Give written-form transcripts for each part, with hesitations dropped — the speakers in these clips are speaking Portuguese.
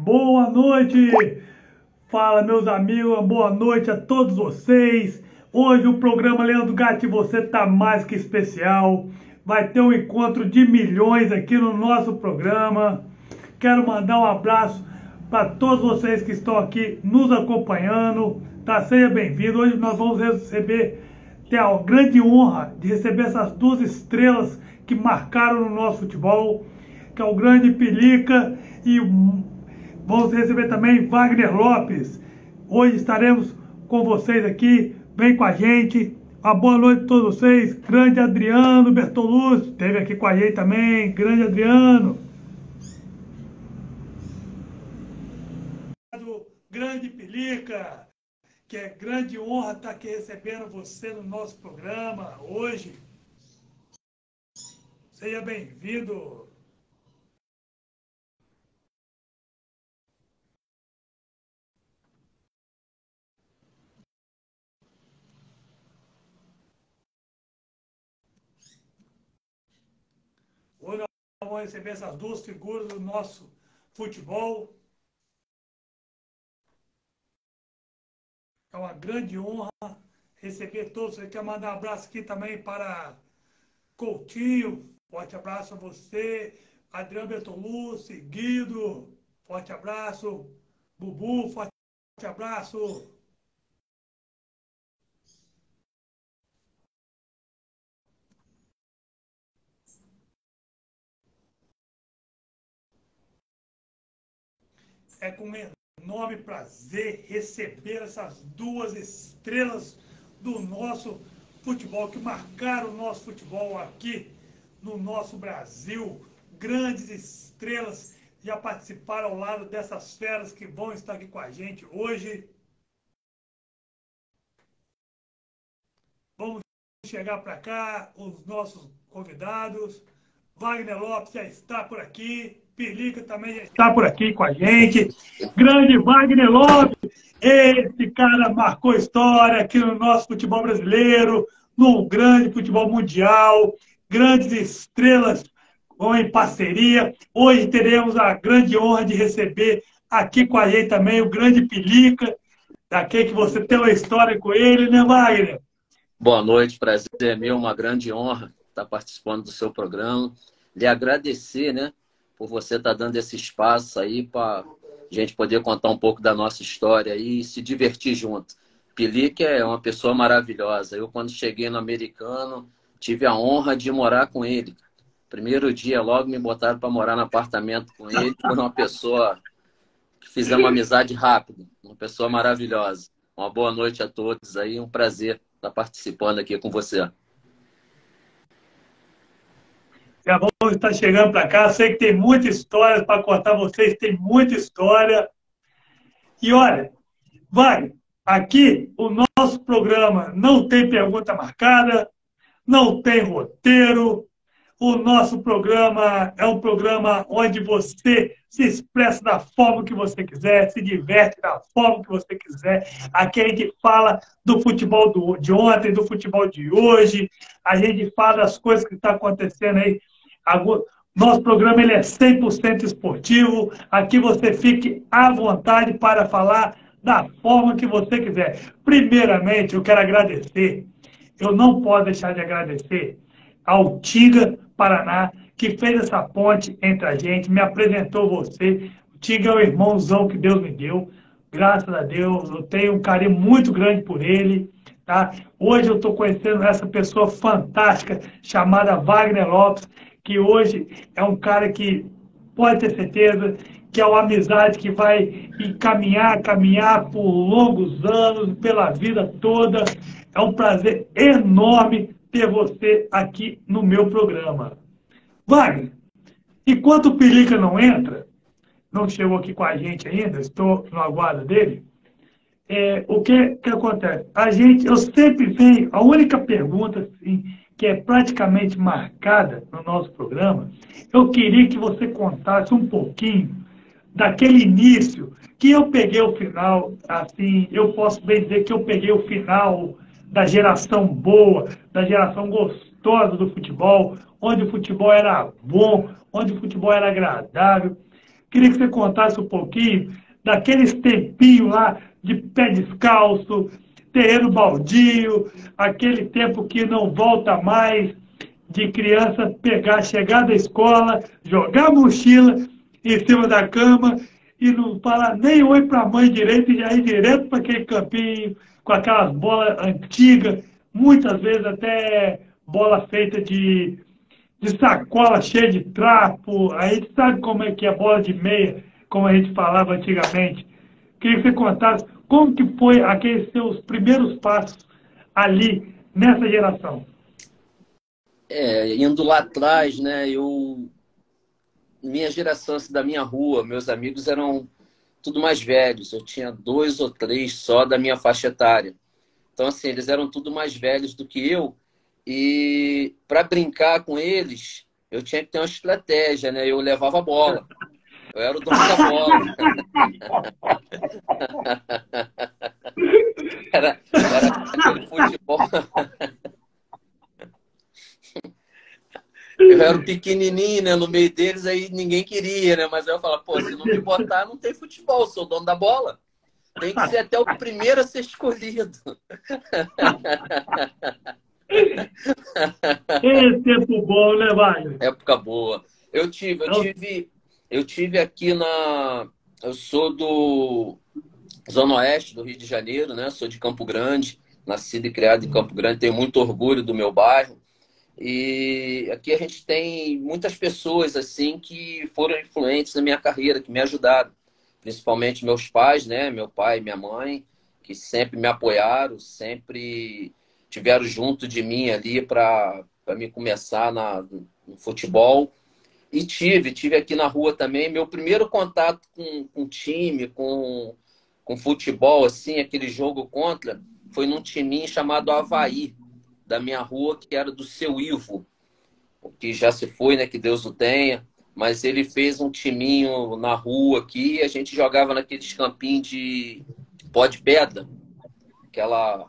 Boa noite! Fala, meus amigos, uma boa noite a todos vocês. Hoje o programa Leandro Gatti e Você tá mais que especial. Vai ter um encontro de milhões aqui no nosso programa. Quero mandar um abraço para todos vocês que estão aqui nos acompanhando. Tá? Seja bem-vindo. Hoje nós vamos ter a grande honra de receber essas duas estrelas que marcaram no nosso futebol, que é o grande Pilica e vamos receber também Wagner Lopes. Hoje estaremos com vocês aqui. Vem com a gente. Uma boa noite a todos vocês. Grande Adriano Bertolucci esteve aqui com a gente também. Grande Adriano. Grande Pilica, que é grande honra estar aqui recebendo você no nosso programa hoje. Seja bem-vindo. Hoje nós vamos receber essas duas figuras do nosso futebol. É uma grande honra receber todos. Eu quero mandar um abraço aqui também para Coutinho. Forte abraço a você. Adriano Bertolucci, Guido. Forte abraço. Bubu, forte abraço. É com enorme prazer receber essas duas estrelas do nosso futebol, que marcaram o nosso futebol aqui no nosso Brasil. Grandes estrelas já participaram ao lado dessas feras que vão estar aqui com a gente hoje. Vamos chegar para cá, os nossos convidados. Wagner Lopes já está por aqui. Pilica também já está por aqui com a gente. Grande Wagner Lopes. Esse cara marcou história aqui no nosso futebol brasileiro, no grande futebol mundial. Grandes estrelas vão em parceria. Hoje teremos a grande honra de receber aqui com a gente também o grande Pilica, daqui que você tem uma história com ele, né, Wagner? Boa noite, prazer é meu, uma grande honra estar participando do seu programa. Lhe agradecer, né, por você estar dando esse espaço aí para a gente poder contar um pouco da nossa história e se divertir junto. Pilica é uma pessoa maravilhosa. Eu, quando cheguei no Americano, tive a honra de morar com ele. Primeiro dia, logo me botaram para morar no apartamento com ele. Foi uma pessoa que fizemos uma amizade rápida, uma pessoa maravilhosa. Uma boa noite a todos aí, um prazer estar participando aqui com você. Já vamos estar chegando para cá. Sei que tem muita história para contar a vocês, tem muita história. E olha, vai, aqui o nosso programa não tem pergunta marcada, não tem roteiro. O nosso programa é um programa onde você se expressa da forma que você quiser, se diverte da forma que você quiser. Aqui a gente fala do futebol de ontem, do futebol de hoje. A gente fala das coisas que estão acontecendo aí. Nosso programa ele é 100% esportivo. Aqui você fique à vontade para falar da forma que você quiser. Primeiramente, eu quero agradecer. Eu não posso deixar de agradecer ao Tinga Paraná, que fez essa ponte entre a gente, me apresentou você. O Tinga é o irmãozão que Deus me deu. Graças a Deus, eu tenho um carinho muito grande por ele. Tá? Hoje eu estou conhecendo essa pessoa fantástica chamada Wagner Lopes, que hoje é um cara que pode ter certeza que é uma amizade que vai caminhar por longos anos, pela vida toda. É um prazer enorme ter você aqui no meu programa. Wagner, enquanto o Pilica não entra, não chegou aqui com a gente ainda, estou no aguardo dele, o que acontece? Eu sempre venho, a única pergunta assim, que é praticamente marcada no nosso programa, eu queria que você contasse um pouquinho daquele início, que eu peguei o final, assim, eu posso bem dizer que eu peguei o final da geração boa, da geração gostosa do futebol, onde o futebol era bom, onde o futebol era agradável. Queria que você contasse um pouquinho daqueles tempinhos lá de pé descalço, terreno baldio, aquele tempo que não volta mais, de criança pegar, chegar da escola, jogar a mochila em cima da cama e não falar nem oi para a mãe direito e já ir direto para aquele campinho com aquelas bolas antigas, muitas vezes até bola feita de sacola cheia de trapo. A gente sabe como é que é bola de meia, como a gente falava antigamente. Queria que você contasse como que foi aqueles seus primeiros passos ali nessa geração. Indo lá atrás, né? Minha geração, assim, da minha rua, meus amigos eram tudo mais velhos. Eu tinha 2 ou 3 só da minha faixa etária. Então, assim, eles eram tudo mais velhos do que eu. E para brincar com eles, eu tinha que ter uma estratégia, né? Eu levava a bola. Eu era o dono da bola. Era aquele futebol. Eu era o pequenininho, né? No meio deles, aí ninguém queria, né? Mas aí eu falava, pô, se não me botar, não tem futebol. Eu sou o dono da bola. Tem que ser até o primeiro a ser escolhido. Tempo bom, né, Wagner? Época boa. Eu tive aqui na. Eu sou do Zona Oeste do Rio de Janeiro, né? Sou de Campo Grande, nascido e criado em Campo Grande, tenho muito orgulho do meu bairro. E aqui a gente tem muitas pessoas assim que foram influentes na minha carreira, que me ajudaram. Principalmente meus pais, né? Meu pai e minha mãe, que sempre me apoiaram, sempre tiveram junto de mim ali para me começar no futebol. E tive aqui na rua também. Meu primeiro contato com time, com futebol, assim, aquele jogo contra, foi num timinho chamado Avaí, da minha rua, que era do seu Ivo, que já se foi, né? Que Deus o tenha. Mas ele fez um timinho na rua aqui, a gente jogava naqueles campinhos de pó de pedra, aquela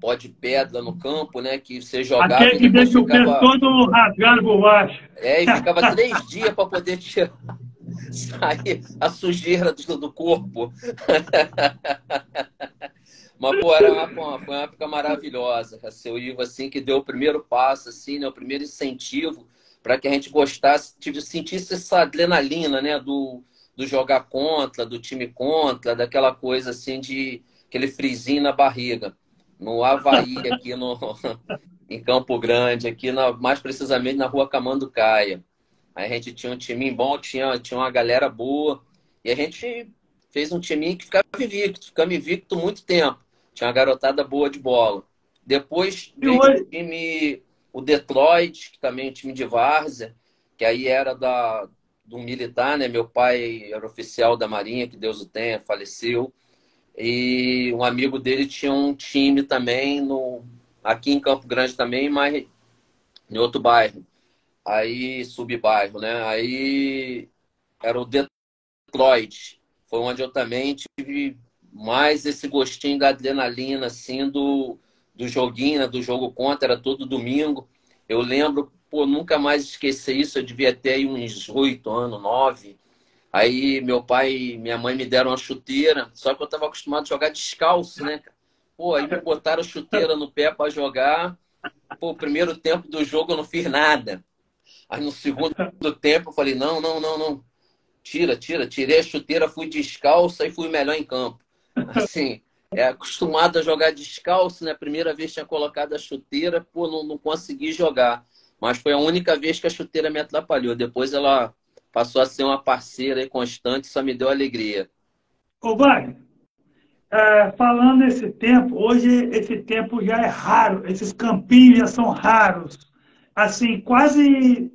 pó de pedra no campo, né? Que você jogava Aquele e que depois deixa o pé ficava. todo rasgado por baixo. E ficava 3 dias para poder tirar, sair a sujeira do corpo. Mas, pô, foi uma época maravilhosa. A seu Ivo, assim, que deu o primeiro passo, assim, né? O primeiro incentivo para que a gente gostasse, sentisse essa adrenalina, né? Do jogar contra, do time contra, daquela coisa, assim, de aquele frisinho na barriga. No Avaí, aqui em Campo Grande, aqui mais precisamente na rua Camanducaia. Aí a gente tinha um timinho bom, tinha uma galera boa. E a gente fez um timinho que ficamos invicto muito tempo. Tinha uma garotada boa de bola. Depois E veio hoje, o Detroit, que também é um time de várzea, que aí era do militar, né? Meu pai era oficial da Marinha, que Deus o tenha, faleceu. E um amigo dele tinha um time também aqui em Campo Grande também, mas em outro bairro. Aí, subbairro, né? Aí era o Detroit. Foi onde eu também tive mais esse gostinho da adrenalina, assim, do joguinho, né? Do jogo contra, era todo domingo. Eu lembro, pô, nunca mais esquecer isso, eu devia ter aí uns 8 anos, 9. Aí meu pai e minha mãe me deram uma chuteira, só que eu estava acostumado a jogar descalço, né? Pô, aí me botaram chuteira no pé para jogar. Pô, o primeiro tempo do jogo eu não fiz nada. Aí no segundo tempo eu falei, não, não, não, não. Tirei a chuteira, fui descalço e fui melhor em campo. Assim, acostumado a jogar descalço, né? Primeira vez tinha colocado a chuteira, pô, não consegui jogar. Mas foi a única vez que a chuteira me atrapalhou. Depois ela passou a ser uma parceira e constante, só me deu alegria. ô Wagner, falando nesse tempo, hoje esse tempo já é raro, esses campinhos já são raros. Assim, quase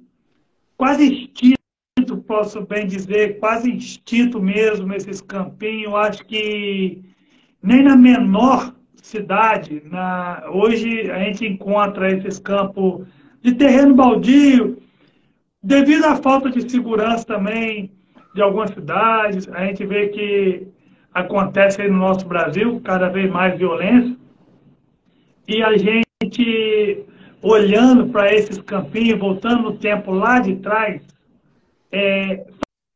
extinto, posso bem dizer, quase extinto mesmo esses campinhos. Acho que nem na menor cidade, hoje a gente encontra esses campos de terreno baldio, devido à falta de segurança também de algumas cidades. A gente vê que acontece aí no nosso Brasil cada vez mais violência, e a gente olhando para esses campinhos, voltando no tempo lá de trás,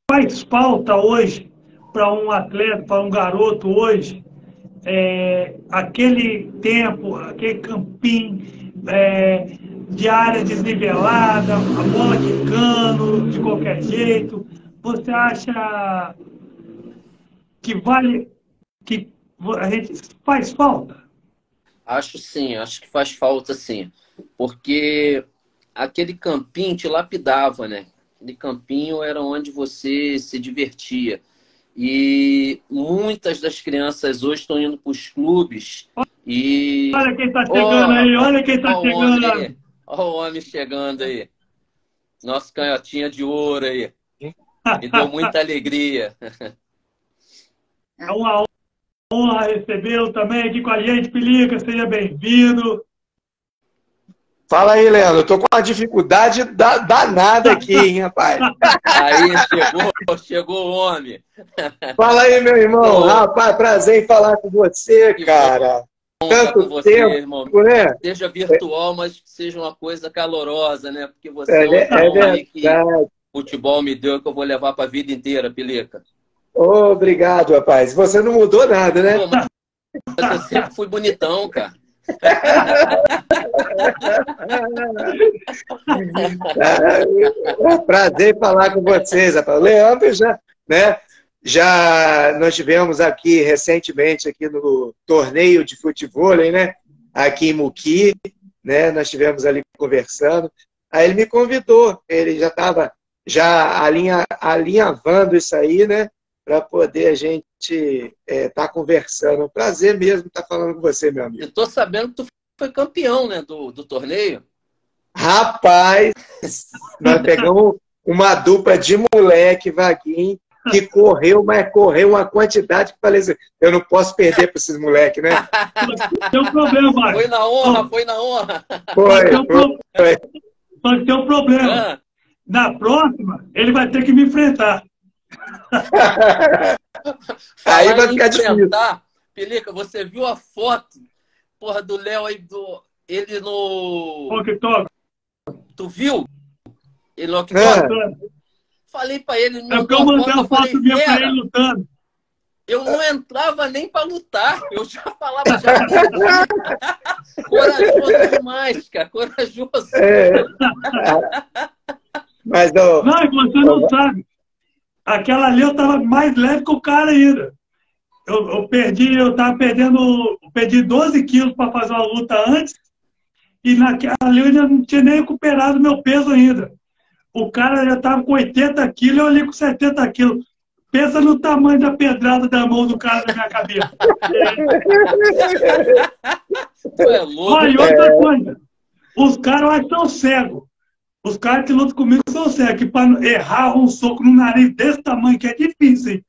faz falta hoje para um atleta, para um garoto hoje, aquele tempo, aquele campinho de área desnivelada, a bola quicando de qualquer jeito. Você acha que vale, que a gente faz falta? Acho sim, acho que faz falta sim. Porque aquele campinho te lapidava, né? Aquele campinho era onde você se divertia. E muitas das crianças hoje estão indo para os clubes e... Olha quem está chegando aí, olha quem está chegando. Olha o homem chegando aí. Nosso canhotinha de ouro aí. Me deu muita alegria. É uma honra recebê-lo também aqui com a gente, Pilica. Seja bem-vindo. Fala aí, Leandro. Eu tô com uma dificuldade danada aqui, hein, rapaz? Aí, chegou o homem. Fala aí, meu irmão. Rapaz, prazer em falar com você, cara. Tanto com você, tempo, irmão. né? Seja virtual, mas que seja uma coisa calorosa, né? Porque você é um aí que verdade. futebol me deu que eu vou levar para a vida inteira, Pilica. Obrigado, rapaz. Você não mudou nada, né? Pô, mas eu sempre fui bonitão, cara. Prazer em falar com vocês, rapaz. Leandro nós tivemos aqui recentemente aqui no torneio de futebol, né? Aqui em Muqui, né? Nós estivemos ali conversando. Aí ele me convidou, ele já estava alinhavando isso aí, né? Para poder a gente estar conversando. É um prazer mesmo estar falando com você, meu amigo. Eu tô sabendo que tu foi campeão, né, do torneio. Rapaz, nós pegamos uma dupla de moleque, Vaguinho, que correu, mas correu uma quantidade que falei assim, eu não posso perder para esses moleques, né? Tem um problema, Mário. Foi na honra, foi na honra. Foi. Só que tem um problema. Na próxima, ele vai ter que me enfrentar. Aí vai ficar difícil. Pelica, você viu a foto, porra, do Léo aí, ele no... Tu viu? Ele no Falei pra ele... É porque eu mandei a foto minha pra ele lutando. Eu não entrava nem pra lutar. Eu já falava, corajoso demais, cara. Corajoso. Mas, não, você não sabe. Aquela ali eu tava mais leve que o cara ainda. Eu perdi 12 quilos para fazer uma luta antes, e naquela ali eu ainda não tinha nem recuperado meu peso ainda. O cara já estava com 80 quilos e eu ali com 70 quilos. Pensa no tamanho da pedrada da mão do cara na minha cabeça. É louco. Olha, e outra coisa, os caras eu acho que são cegos. Os caras que lutam comigo são cegos, que para errar um soco no nariz desse tamanho, que é difícil, hein?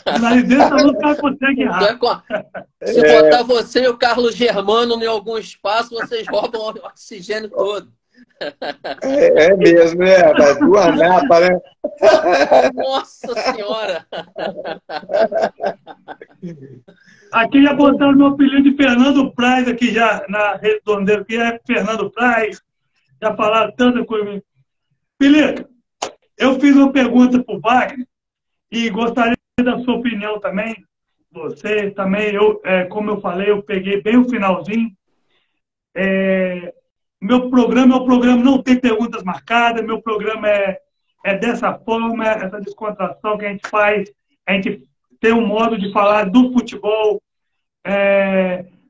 No nariz desse tamanho, o cara consegue errar. Se botar você e o Carlos Germano em algum espaço, vocês roubam o oxigênio todo. É mesmo, né? Duas napas, né? Nossa Senhora! Aqui já botaram meu apelido de Fernando Praz, aqui já na Redondeira, que é Fernando Praz. Já falaram tanta coisa. Pelica, eu fiz uma pergunta para o Wagner e gostaria da sua opinião também. Você também, como eu falei, eu peguei bem o finalzinho. Meu programa é um programa, não tem perguntas marcadas, meu programa é dessa forma, essa descontração que a gente faz, a gente tem um modo de falar do futebol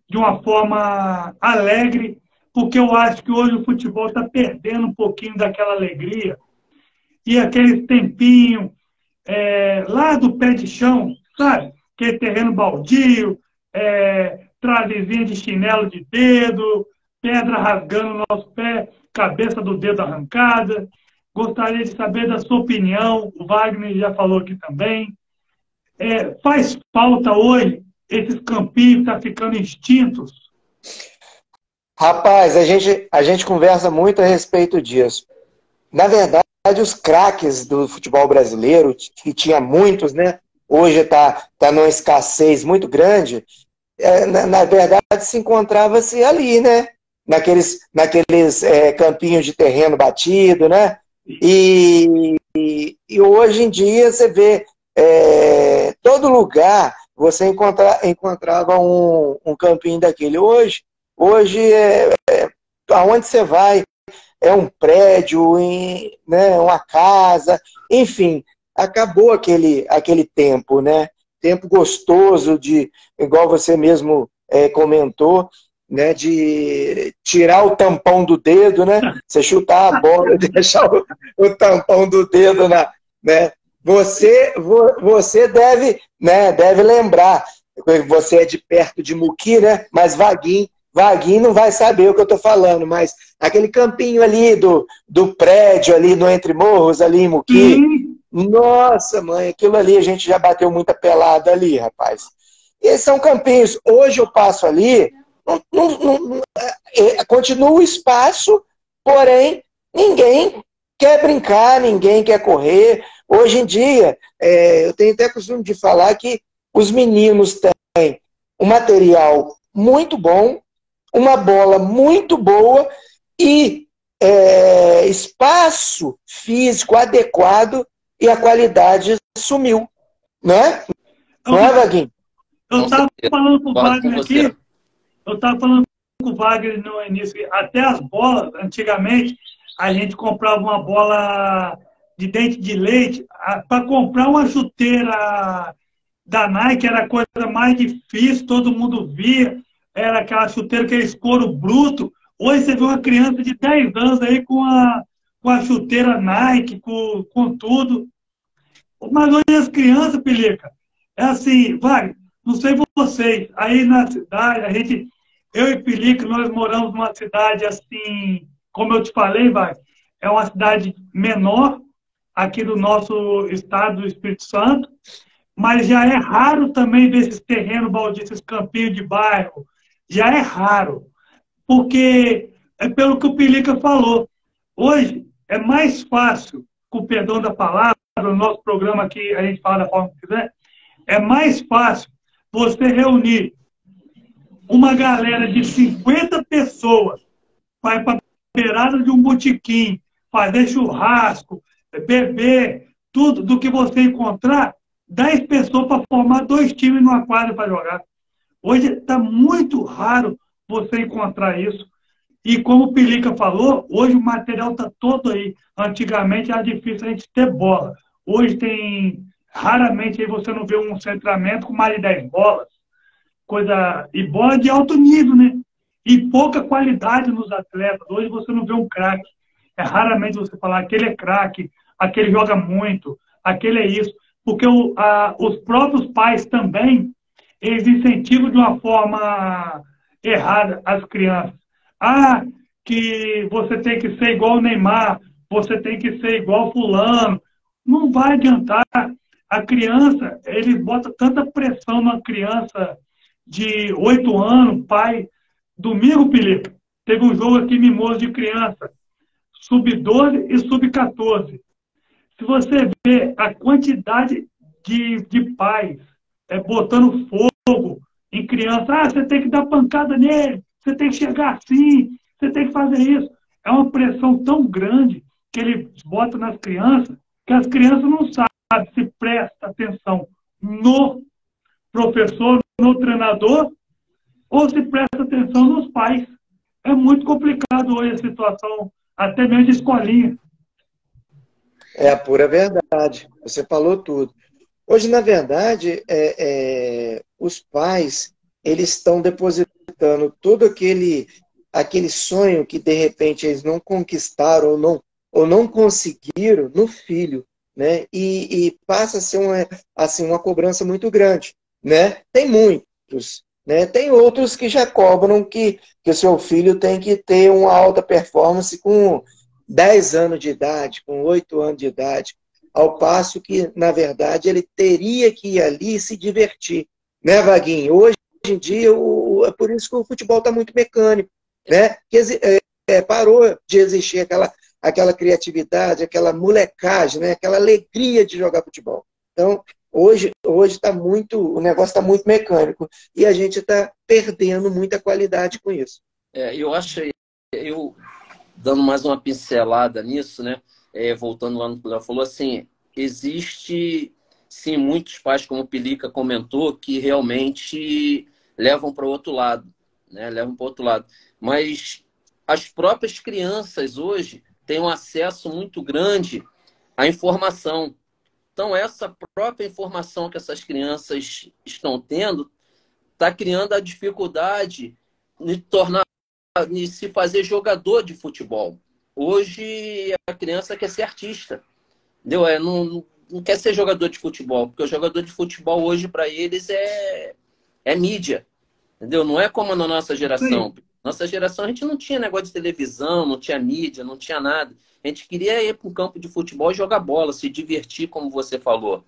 de uma forma alegre, porque eu acho que hoje o futebol está perdendo um pouquinho daquela alegria e aquele tempinho lá do pé de chão, sabe? Aquele terreno baldio, travezinha de chinelo de dedo, pedra rasgando o nosso pé, cabeça do dedo arrancada. Gostaria de saber da sua opinião, o Wagner já falou aqui também. Faz falta hoje esses campinhos que estão ficando extintos? Rapaz, a gente conversa muito a respeito disso. Na verdade, os craques do futebol brasileiro, que tinha muitos, né? Hoje está numa escassez muito grande. Na verdade, se encontrava-se ali, né? Naqueles campinhos de terreno batido, né? E hoje em dia você vê todo lugar você encontrava um campinho daquele. Hoje aonde você vai é um prédio, né, uma casa, enfim, acabou aquele tempo, né? Tempo gostoso igual você mesmo comentou, né, de tirar o tampão do dedo, né? Você chutar a bola e deixar o tampão do dedo né? Você deve, né, deve lembrar, você é de perto de Muqui, né? Mas Vaguinho não vai saber o que eu estou falando, mas aquele campinho ali do prédio ali no Entre Morros, ali em Muqui, nossa, mãe, aquilo ali a gente já bateu muita pelada ali, rapaz. E esses são campinhos. Hoje eu passo ali, continua o espaço, porém ninguém quer brincar, ninguém quer correr. Hoje em dia, eu tenho até costume de falar que os meninos têm um material muito bom, uma bola muito boa e espaço físico adequado e a qualidade sumiu. Não é? Não é, Vaguinho? Eu estava falando com o Wagner aqui, eu estava falando com o Wagner no início, até as bolas, antigamente, a gente comprava uma bola de dente de leite, para comprar uma chuteira da Nike era a coisa mais difícil, todo mundo via, era aquela chuteira, aquele couro bruto. Hoje você vê uma criança de 10 anos aí com a chuteira Nike, com tudo. Mas hoje as crianças, Pelica, é assim, vai, não sei vocês, aí na cidade, eu e Pelica, nós moramos numa cidade assim, como eu te falei, vai, é uma cidade menor aqui do nosso estado do Espírito Santo, mas já é raro também ver esses terrenos baldios, esses campinhos de bairro, já é raro, porque é pelo que o Pelica falou, hoje é mais fácil, com o perdão da palavra, no nosso programa aqui, a gente fala da forma que quiser, é mais fácil você reunir uma galera de 50 pessoas para ir para a beirada de um botequim, fazer churrasco, beber, tudo do que você encontrar, 10 pessoas para formar 2 times numa quadra para jogar. Hoje está muito raro você encontrar isso. E como o Pelica falou, hoje o material está todo aí. Antigamente era difícil a gente ter bola. Hoje tem, raramente aí você não vê um centramento com mais de 10 bolas. E bola de alto nível, né? E pouca qualidade nos atletas. Hoje você não vê um craque. É raramente você falar, aquele é craque, aquele joga muito, aquele é isso. Porque os próprios pais também, eles incentivam de uma forma errada as crianças. Que você tem que ser igual o Neymar, você tem que ser igual fulano. Não vai adiantar. A criança, eles botam tanta pressão na criança de 8 anos, pai. Domingo, Felipe, teve um jogo aqui em Mimoso de criança, sub-12 e sub-14. Se você vê a quantidade de pais botando fogo em criança, você tem que dar pancada nele, você tem que chegar assim, você tem que fazer isso. É uma pressão tão grande que ele bota nas crianças, que as crianças não sabem se presta atenção no professor, no treinador, ou se presta atenção nos pais. É muito complicado hoje a situação, até mesmo de escolinha. É a pura verdade. Você falou tudo. Hoje, na verdade, os pais, eles estão depositando todo aquele sonho que, de repente, eles não conquistaram ou não conseguiram no filho, né? E passa a ser uma cobrança muito grande, né? Tem muitos, né? Tem outros que já cobram que o seu filho tem que ter uma alta performance com 10 anos de idade, com 8 anos de idade, ao passo que, na verdade, ele teria que ir ali e se divertir. Né, Vaguinho? Hoje em dia, é por isso que o futebol está muito mecânico, né? Parou de existir aquela criatividade, aquela molecagem, né? Aquela alegria de jogar futebol. Então, hoje o negócio está muito mecânico e a gente está perdendo muita qualidade com isso. Eu acho, dando mais uma pincelada nisso, né? voltando lá no que ela falou, assim, existe, sim, muitos pais, como o Pelica comentou, que realmente levam para o outro lado, né? Levam para o outro lado. Mas as próprias crianças hoje têm um acesso muito grande à informação. Então, essa própria informação que essas crianças estão tendo está criando a dificuldade de tornar, de se fazer jogador de futebol. Hoje, a criança quer ser artista, entendeu? Não quer ser jogador de futebol, porque o jogador de futebol hoje, para eles, é mídia, entendeu? Não é como na nossa geração. Nossa geração, a gente não tinha negócio de televisão, não tinha mídia, não tinha nada. A gente queria ir para um campo de futebol e jogar bola, se divertir, como você falou,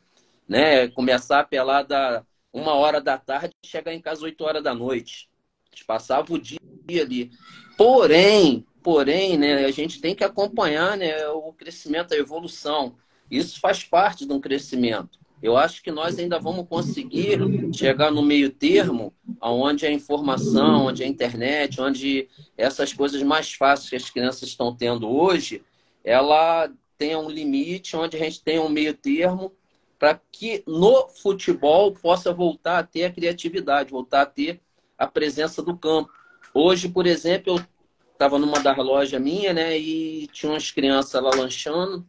né? Começar a pelar da 1h da tarde e chegar em casa 8h da noite. A gente passava o dia ali. Porém, né, a gente tem que acompanhar, né, o crescimento, a evolução. Isso faz parte de um crescimento. Eu acho que nós ainda vamos conseguir chegar no meio termo, onde a informação, onde a internet, onde essas coisas mais fáceis que as crianças estão tendo hoje, ela tenha um limite, onde a gente tenha um meio termo, para que no futebol possa voltar a ter a criatividade, voltar a ter a presença do campo. Hoje, por exemplo, eu estava numa das lojas minha, né, e tinha umas crianças lá lanchando,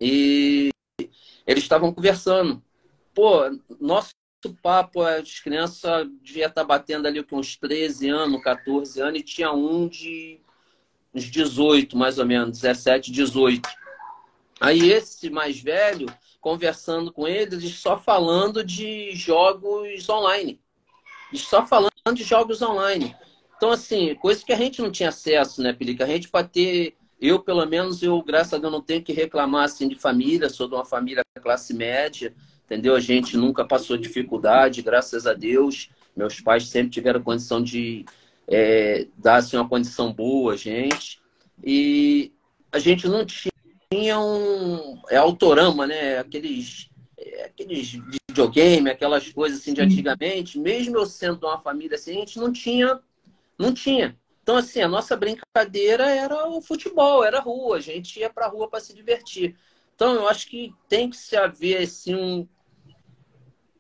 e eles estavam conversando. Pô, nosso papo, as crianças devia estar batendo ali com uns 13 anos, 14 anos, e tinha um de uns 18, mais ou menos, 17, 18. Aí esse mais velho, conversando com eles, só falando de jogos online. Só falando de jogos online. Então, assim, coisa que a gente não tinha acesso, né, Pelica? A gente, para ter... Eu, pelo menos, graças a Deus, não tenho que reclamar, assim, de família. Sou de uma família classe média, entendeu? A gente nunca passou dificuldade, graças a Deus. Meus pais sempre tiveram condição de dar, assim, uma condição boa a gente. E a gente não tinha Autorama, né? Aqueles videogame, aquelas coisas assim de antigamente. Mesmo eu sendo de uma família assim, a gente não tinha. Então, assim, a nossa brincadeira era o futebol, era a rua. A gente ia para a rua para se divertir. Então, eu acho que tem que se haver assim,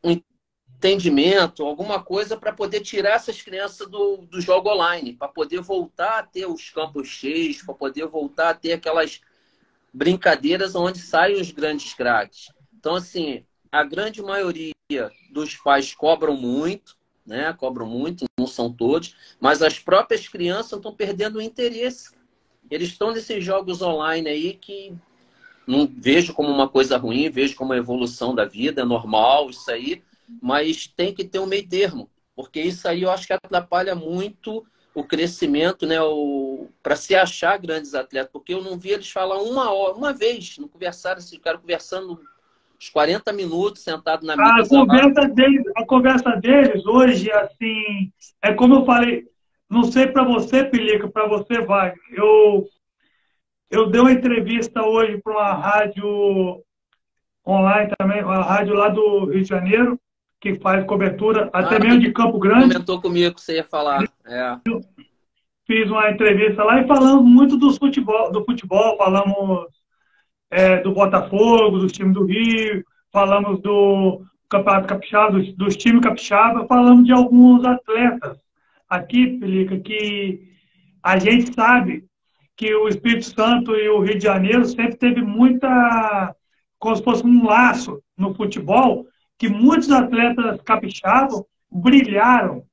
um entendimento, alguma coisa para poder tirar essas crianças do jogo online, para poder voltar a ter os campos cheios, para poder voltar a ter aquelas brincadeiras onde saem os grandes craques. Então, assim, a grande maioria dos pais cobram muito, né? Cobram muito, não são todos, mas as próprias crianças estão perdendo o interesse. Eles estão nesses jogos online aí que não vejo como uma coisa ruim, vejo como uma evolução da vida, é normal isso aí, mas tem que ter um meio termo, porque isso aí eu acho que atrapalha muito o crescimento, né, para se achar grandes atletas, porque eu não vi eles falar uma vez, não conversaram, esse cara conversando uns 40 minutos sentado na mesa lá. A conversa deles hoje, assim, é como eu falei, não sei para você, Pelica, para você, Wagner, eu dei uma entrevista hoje para uma rádio online também, uma rádio lá do Rio de Janeiro, que faz cobertura, até mesmo de Campo Grande. Comentou comigo que você ia falar. Fiz uma entrevista lá e falamos muito do futebol, falamos do Botafogo, dos times do Rio, falamos do Campeonato Capixaba, dos times capixaba, falamos de alguns atletas aqui, Pelica, que a gente sabe que o Espírito Santo e o Rio de Janeiro sempre teve muita, como se fosse um laço no futebol, que muitos atletas capixabas brilharam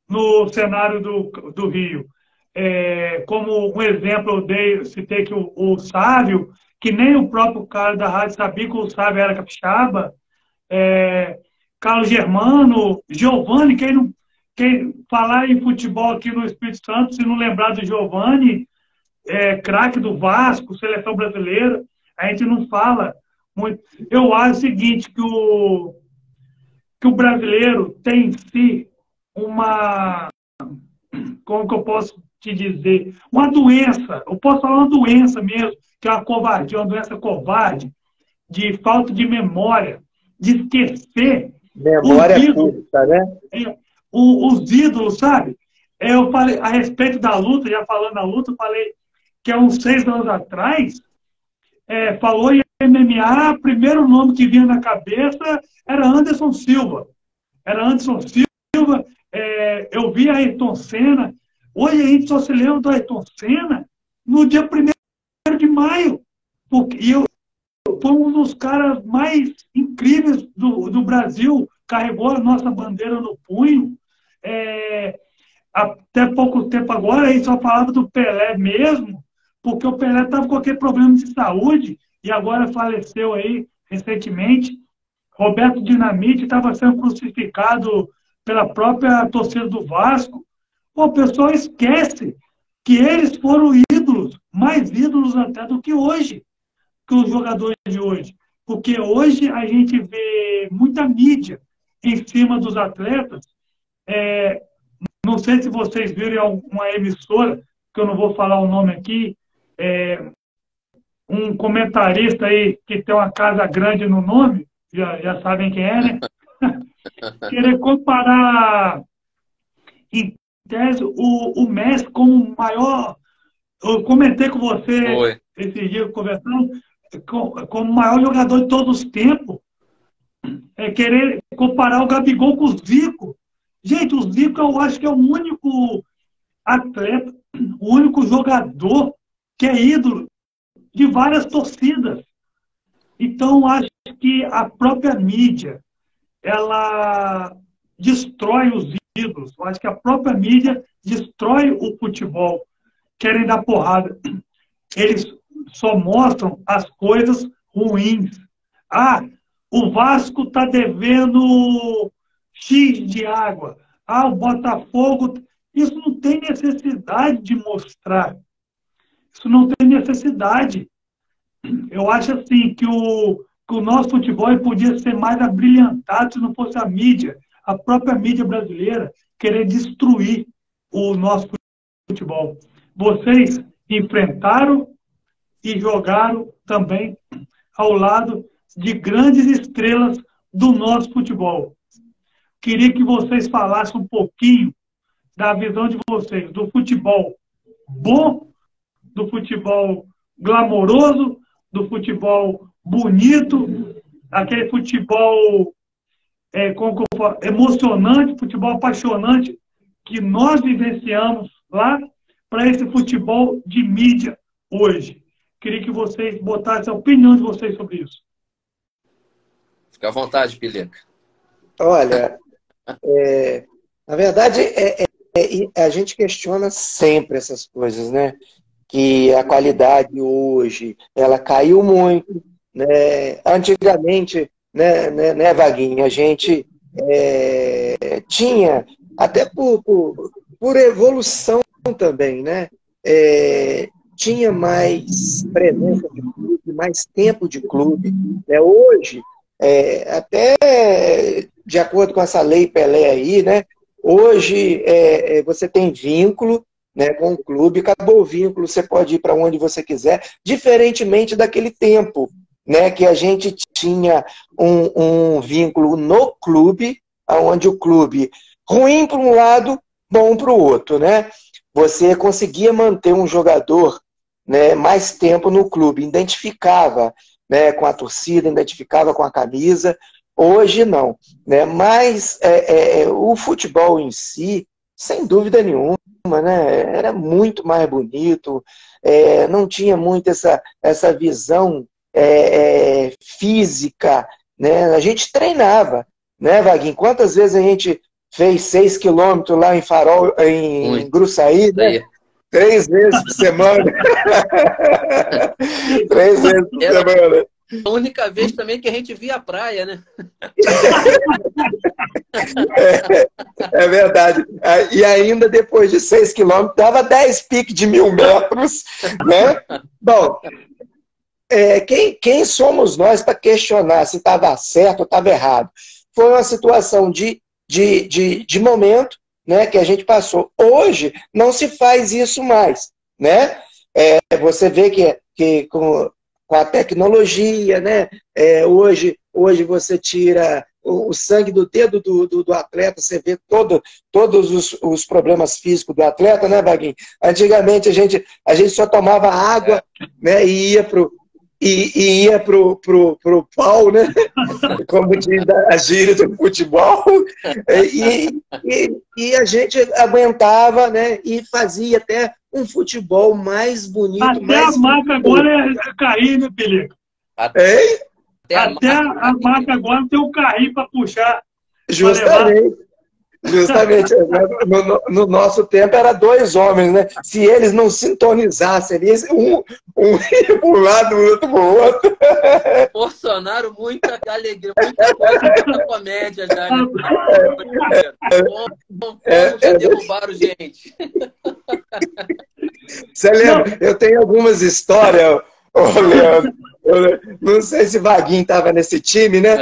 no cenário do Rio. Como um exemplo, eu citei que o Sávio, que nem o próprio cara da rádio sabia que o Sávio era capixaba, Carlos Germano, Giovani, quem falar em futebol aqui no Espírito Santo, se não lembrar do Giovani, craque do Vasco, seleção brasileira, a gente não fala muito. Eu acho o seguinte, que o brasileiro tem em si uma, como que eu posso te dizer, uma doença, eu posso falar uma doença mesmo, que é uma covardia, uma doença covarde, de falta de memória, de esquecer memória curta, né? Os ídolos, sabe? Eu falei a respeito da luta, já falando da luta, eu falei que há uns 6 anos atrás, falou em MMA, primeiro nome que vinha na cabeça era Anderson Silva. Eu vi Ayrton Senna. Hoje a gente só se lembra do Ayrton Senna no dia 1º de maio. Porque foi um dos caras mais incríveis do Brasil, carregou a nossa bandeira no punho. Até pouco tempo agora, a gente só falava do Pelé mesmo, porque o Pelé estava com aquele problema de saúde e agora faleceu aí recentemente. Roberto Dinamite estava sendo crucificado pela própria torcida do Vasco. O pessoal esquece que eles foram ídolos, mais ídolos até do que hoje, que os jogadores de hoje. Porque hoje a gente vê muita mídia em cima dos atletas. Não sei se vocês viram em alguma emissora, que eu não vou falar o nome aqui, um comentarista aí que tem uma casa grande no nome, já sabem quem é, né? Querer comparar, em tese, o Messi como o maior... Eu comentei com você esse dia conversando, como o maior jogador de todos os tempos. Querer comparar o Gabigol com o Zico. Gente, o Zico eu acho que é o único atleta, o único jogador que é ídolo de várias torcidas. Então, acho que a própria mídia, ela destrói os ídolos. Eu acho que a própria mídia destrói o futebol. Querem dar porrada. Eles só mostram as coisas ruins. O Vasco está devendo X de água. O Botafogo... Isso não tem necessidade de mostrar. Isso não tem necessidade. Eu acho assim que o nosso futebol podia ser mais abrilhantado se não fosse a mídia, a própria mídia brasileira, querer destruir o nosso futebol. Vocês enfrentaram e jogaram também ao lado de grandes estrelas do nosso futebol. Queria que vocês falassem um pouquinho da visão de vocês, do futebol bom, do futebol glamouroso, do futebol bonito, aquele futebol emocionante, futebol apaixonante que nós vivenciamos lá, para esse futebol de mídia hoje. Queria que vocês botassem a opinião de vocês sobre isso. Fica à vontade, Pileca. Olha, na verdade, a gente questiona sempre essas coisas, né? Que a qualidade hoje, ela caiu muito, né? Antigamente, né, Vaguinho, a gente tinha, até por evolução também, né? Tinha mais presença de clube, mais tempo de clube. Né? Hoje, até de acordo com essa lei Pelé aí, né? Hoje você tem vínculo, né, com o clube, acabou o vínculo, você pode ir para onde você quiser, diferentemente daquele tempo, né, que a gente tinha um vínculo no clube, onde o clube ruim para um lado, bom para o outro, né? Você conseguia manter um jogador, né, mais tempo no clube, identificava, né, com a torcida, identificava com a camisa. Hoje não, né? Mas o futebol em si, sem dúvida nenhuma, né, era muito mais bonito, não tinha muito essa visão física, né? A gente treinava, né, Vaguinho? Quantas vezes a gente fez 6 quilômetros lá em Farol, em Gruçaí, né? 3 vezes por semana. 3 vezes por semana. A única vez também que a gente via a praia, né? É verdade. E ainda depois de 6 quilômetros, dava 10 piques de 1.000 metros, né? Bom, quem somos nós para questionar se estava certo ou estava errado? Foi uma situação de momento, né, que a gente passou. Hoje não se faz isso mais, né? Você vê que com a tecnologia, né? Hoje você tira o sangue do dedo do atleta, você vê todos os problemas físicos do atleta, né, Vaguinho? Antigamente a gente só tomava água, né, e ia e ia pro pau, né? Como diz a gíria do futebol, e a gente aguentava, né? E fazia até um futebol mais bonito, Até mais... a marca agora é cair, né, Pelico? Hein? Até a marca agora tem um carrinho para puxar. Justamente. Justamente, no nosso tempo era 2 homens, né? Se eles não sintonizassem ali, um ia para um lado, o outro para o outro. Proporcionaram muita alegria, muita coisa, muita comédia já, né? Como já derrubaram gente. Você lembra? Eu tenho algumas histórias, ô Leandro. Não sei se Vaguinho estava nesse time, né?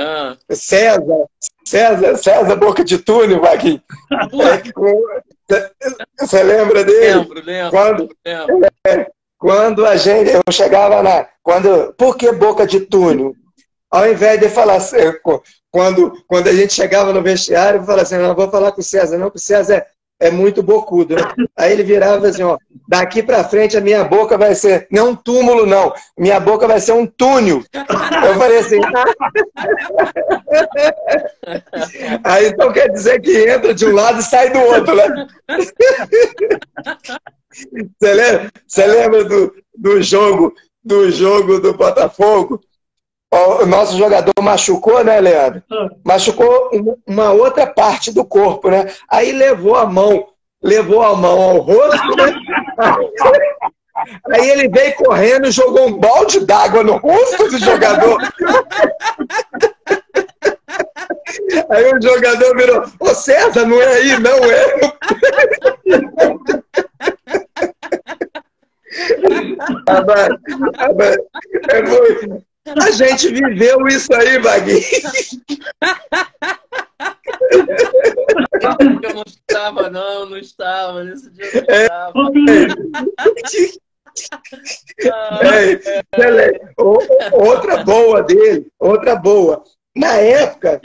César Boca de Túnel, Vaguinho. Você lembra dele? Lembro. Quando eu chegava lá, por que Boca de Túnel? Ao invés de falar assim, quando a gente chegava no vestiário, eu falava assim, não vou falar com o César, não, porque o César é muito bocudo, né? Aí ele virava assim, ó, daqui pra frente a minha boca vai ser, não um túmulo, não, minha boca vai ser um túnel. Eu falei assim, aí então quer dizer que entra de um lado e sai do outro, né? Você lembra do jogo do Botafogo? O nosso jogador machucou, né, Leandro? Machucou uma outra parte do corpo, né? Aí levou a mão ao rosto, né? Aí ele veio correndo e jogou um balde d'água no rosto do jogador. Aí o jogador virou, ô César, não é aí, não é? É muito... A gente viveu isso aí, Vaguinho. Eu não estava, não estava. Nesse dia eu não estava. Outra boa. Na época,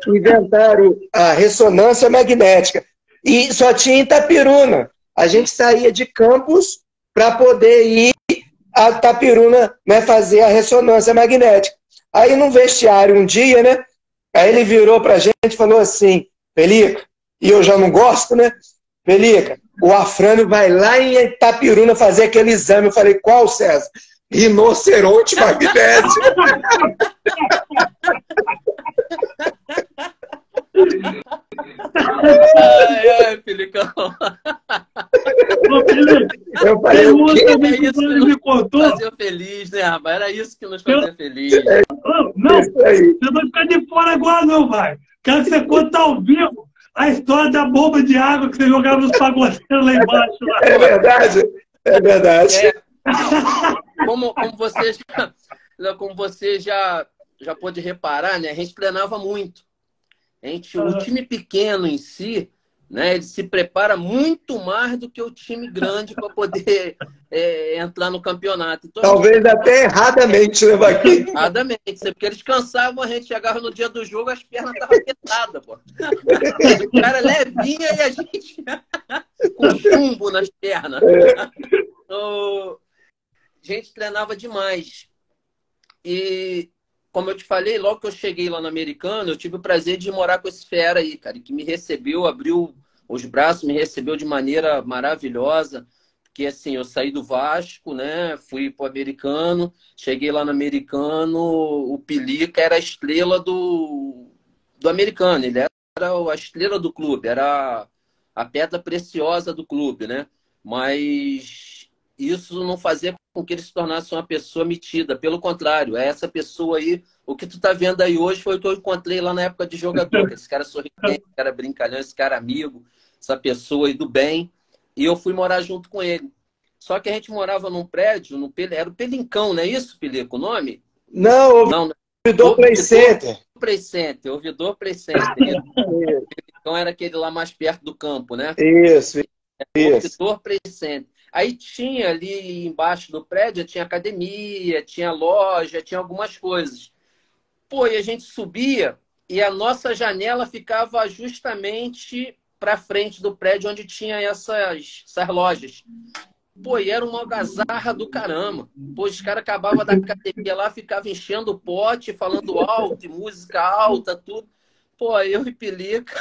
inventaram a ressonância magnética. E só tinha em Itapiruna. A gente saía de Campos para poder ir a Itapiruna, né, fazer a ressonância magnética. Aí no vestiário um dia, né? Aí ele virou pra gente e falou assim, Pelica, e eu já não gosto, né? Pelica, o Afrânio vai lá em Itapiruna fazer aquele exame. Eu falei, qual, César? Rinoceronte magnético. Ai, Pelicão. Eu falei, o quê? Era isso que nos fazia feliz, né, rapaz? Era isso que nos fazia feliz. Não, você vai ficar de fora agora, não, vai. Quero que você conte ao vivo a história da bomba de água que você jogava nos pagodeiros lá embaixo. Lá. É verdade. Como você já pôde reparar, né? A gente treinava muito. O time pequeno em si, né, ele se prepara muito mais do que o time grande para poder entrar no campeonato. Então, talvez até erradamente, né, Vaguinho? Erradamente, porque eles cansavam, a gente chegava no dia do jogo, as pernas estavam apertadas, pô. O cara levinha e a gente com chumbo nas pernas. Então, a gente treinava demais. E, como eu te falei, logo que eu cheguei lá no Americano, eu tive o prazer de morar com esse fera aí, cara, que me recebeu, abriu os braços, me recebeu de maneira maravilhosa. Porque, assim, eu saí do Vasco, né? Fui pro Americano, cheguei lá no Americano, o Pelica era a estrela do Americano, ele era a estrela do clube, era a pedra preciosa do clube, né? Mas isso não fazia com que ele se tornasse uma pessoa metida, pelo contrário, essa pessoa aí, o que tu tá vendo aí hoje foi o que eu encontrei lá na época de jogador, esse cara sorridente, esse cara brincalhão, esse cara amigo, essa pessoa aí do bem. E eu fui morar junto com ele. Só que a gente morava num prédio, era o Pelincão, não é isso, Pelico, o nome? Não, Ouvidor Play Center. Ouvidor Play Center. O Pelincão era aquele lá mais perto do campo, né? Isso. Ouvidor Play Center. Aí tinha ali embaixo do prédio, tinha academia, tinha loja, tinha algumas coisas. Pô, e a gente subia e a nossa janela ficava justamente para frente do prédio onde tinha essas lojas. Pô, e era uma algazarra do caramba. Pô, os caras acabavam da academia lá, ficavam enchendo o pote, falando alto, e música alta, tudo. Pô, eu e Pelica...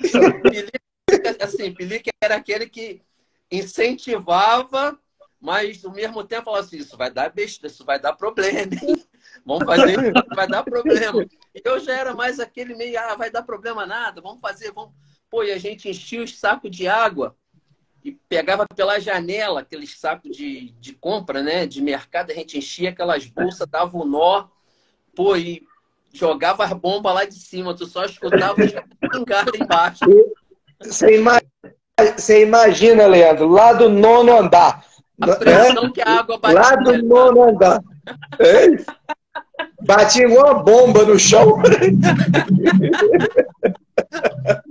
Pelica, assim, Pelica era aquele que incentivava, mas ao mesmo tempo falava assim, isso vai dar besta, isso vai dar problema, hein? Vamos fazer isso, vai dar problema. E eu já era mais aquele meio, vai dar problema nada, vamos fazer, vamos... Pô, e a gente enchia os sacos de água e pegava pela janela aqueles sacos de compra, né, de mercado, a gente enchia aquelas bolsas, dava um nó, pô, e jogava as bombas lá de cima, tu só escutava os caras pingar lá embaixo. Você imagina, Leandro, lá do 9º andar. A pressão que a água batia. Lá do 9º andar. Batia uma bomba no chão.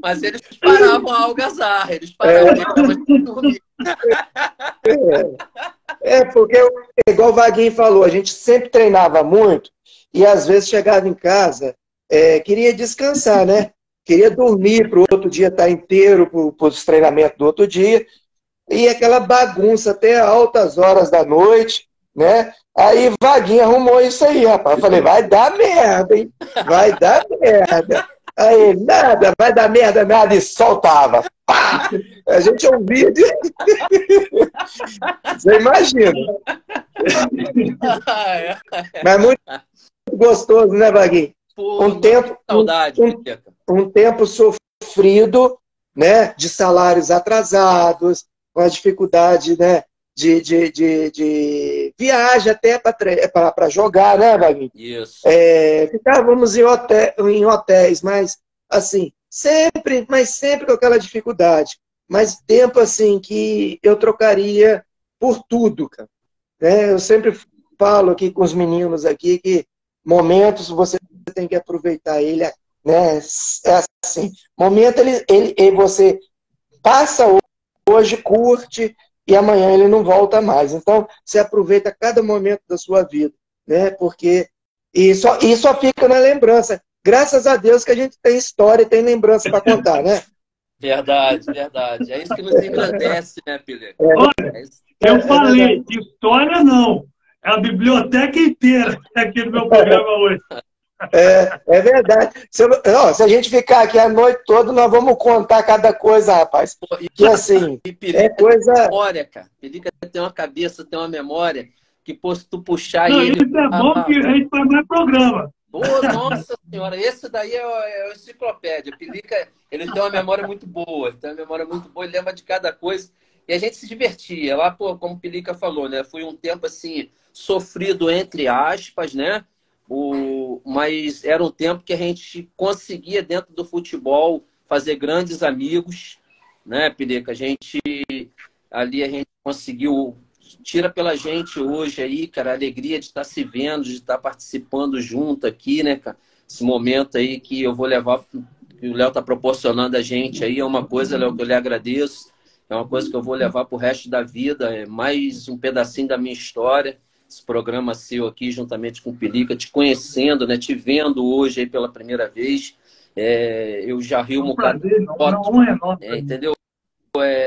Mas eles paravam a algazarra, eles paravam de dormir. Porque, igual o Vaguinho falou, a gente sempre treinava muito e às vezes chegava em casa, queria descansar, né? Queria dormir para o outro dia estar inteiro para os treinamentos do outro dia. E aquela bagunça até altas horas da noite, né? Aí Vaguinho arrumou isso aí, rapaz. Eu falei, vai dar merda, hein? Vai dar merda. Aí, nada, vai dar merda, nada, e soltava. Pá! A gente ouvia. Você imagina. Mas muito gostoso, né, Vaguinho? Pô, saudade, um tempo sofrido, né, de salários atrasados, com a dificuldade, né, de viagem até para jogar, né, Vaguinho? Isso. Ficávamos em hotéis, mas assim, sempre com aquela dificuldade. Mas tempo assim que eu trocaria por tudo, cara. Né? Eu sempre falo aqui com os meninos aqui que momentos você tem que aproveitar ele, né? É assim, momento você passa hoje, curte, e amanhã ele não volta mais. Então, você aproveita cada momento da sua vida, né? Porque e só fica na lembrança. Graças a Deus que a gente tem história e tem lembrança para contar, né? Verdade, verdade. É isso que nos engrandece, né, Pile? Eu falei, história não. É a biblioteca inteira aqui no meu programa hoje. É verdade. Se a gente ficar aqui a noite toda, nós vamos contar cada coisa, rapaz. Que assim, Pelica coisa... tem memória, cara. Pelica tem uma cabeça, tem uma memória, que se tu puxar não, ele... Isso é bom que a gente faz mais programa. Oh, nossa senhora, esse daí é o enciclopédia. Pelica, ele tem uma memória muito boa, ele lembra de cada coisa. E a gente se divertia. Lá, pô, como o Pelica falou, né? Foi um tempo, assim, sofrido, entre aspas, né? Mas era um tempo que a gente conseguia, dentro do futebol, fazer grandes amigos, né, Pelica? A gente conseguiu... Tira pela gente hoje aí, cara, a alegria de estar se vendo, de estar participando junto aqui, né, cara? Esse momento aí que eu vou levar, que o Léo está proporcionando a gente aí, é uma coisa, Léo, que eu lhe agradeço, é uma coisa que eu vou levar para o resto da vida, é mais um pedacinho da minha história, esse programa seu aqui, juntamente com o Pelica, te conhecendo, né, te vendo hoje aí pela primeira vez, eu já ri um bocado de foto, entendeu?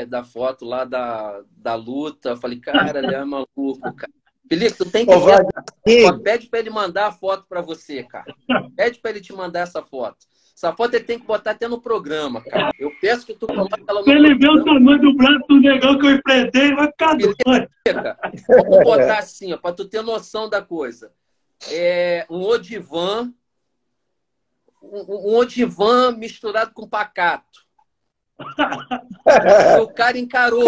Da foto lá da luta, eu falei, cara, ele é maluco, cara. Pelica, tu tem que ver, pede para ele mandar a foto para você, cara. Pede para ele te mandar essa foto. Essa foto ele tem que botar até no programa, cara. Eu peço que tu coloque ela no programa. Se ele vê o tamanho do braço do negão que eu enfrentei, vai ficar doido. Vamos botar assim, para tu ter noção da coisa. Um Odivan misturado com pacato. O cara encarou,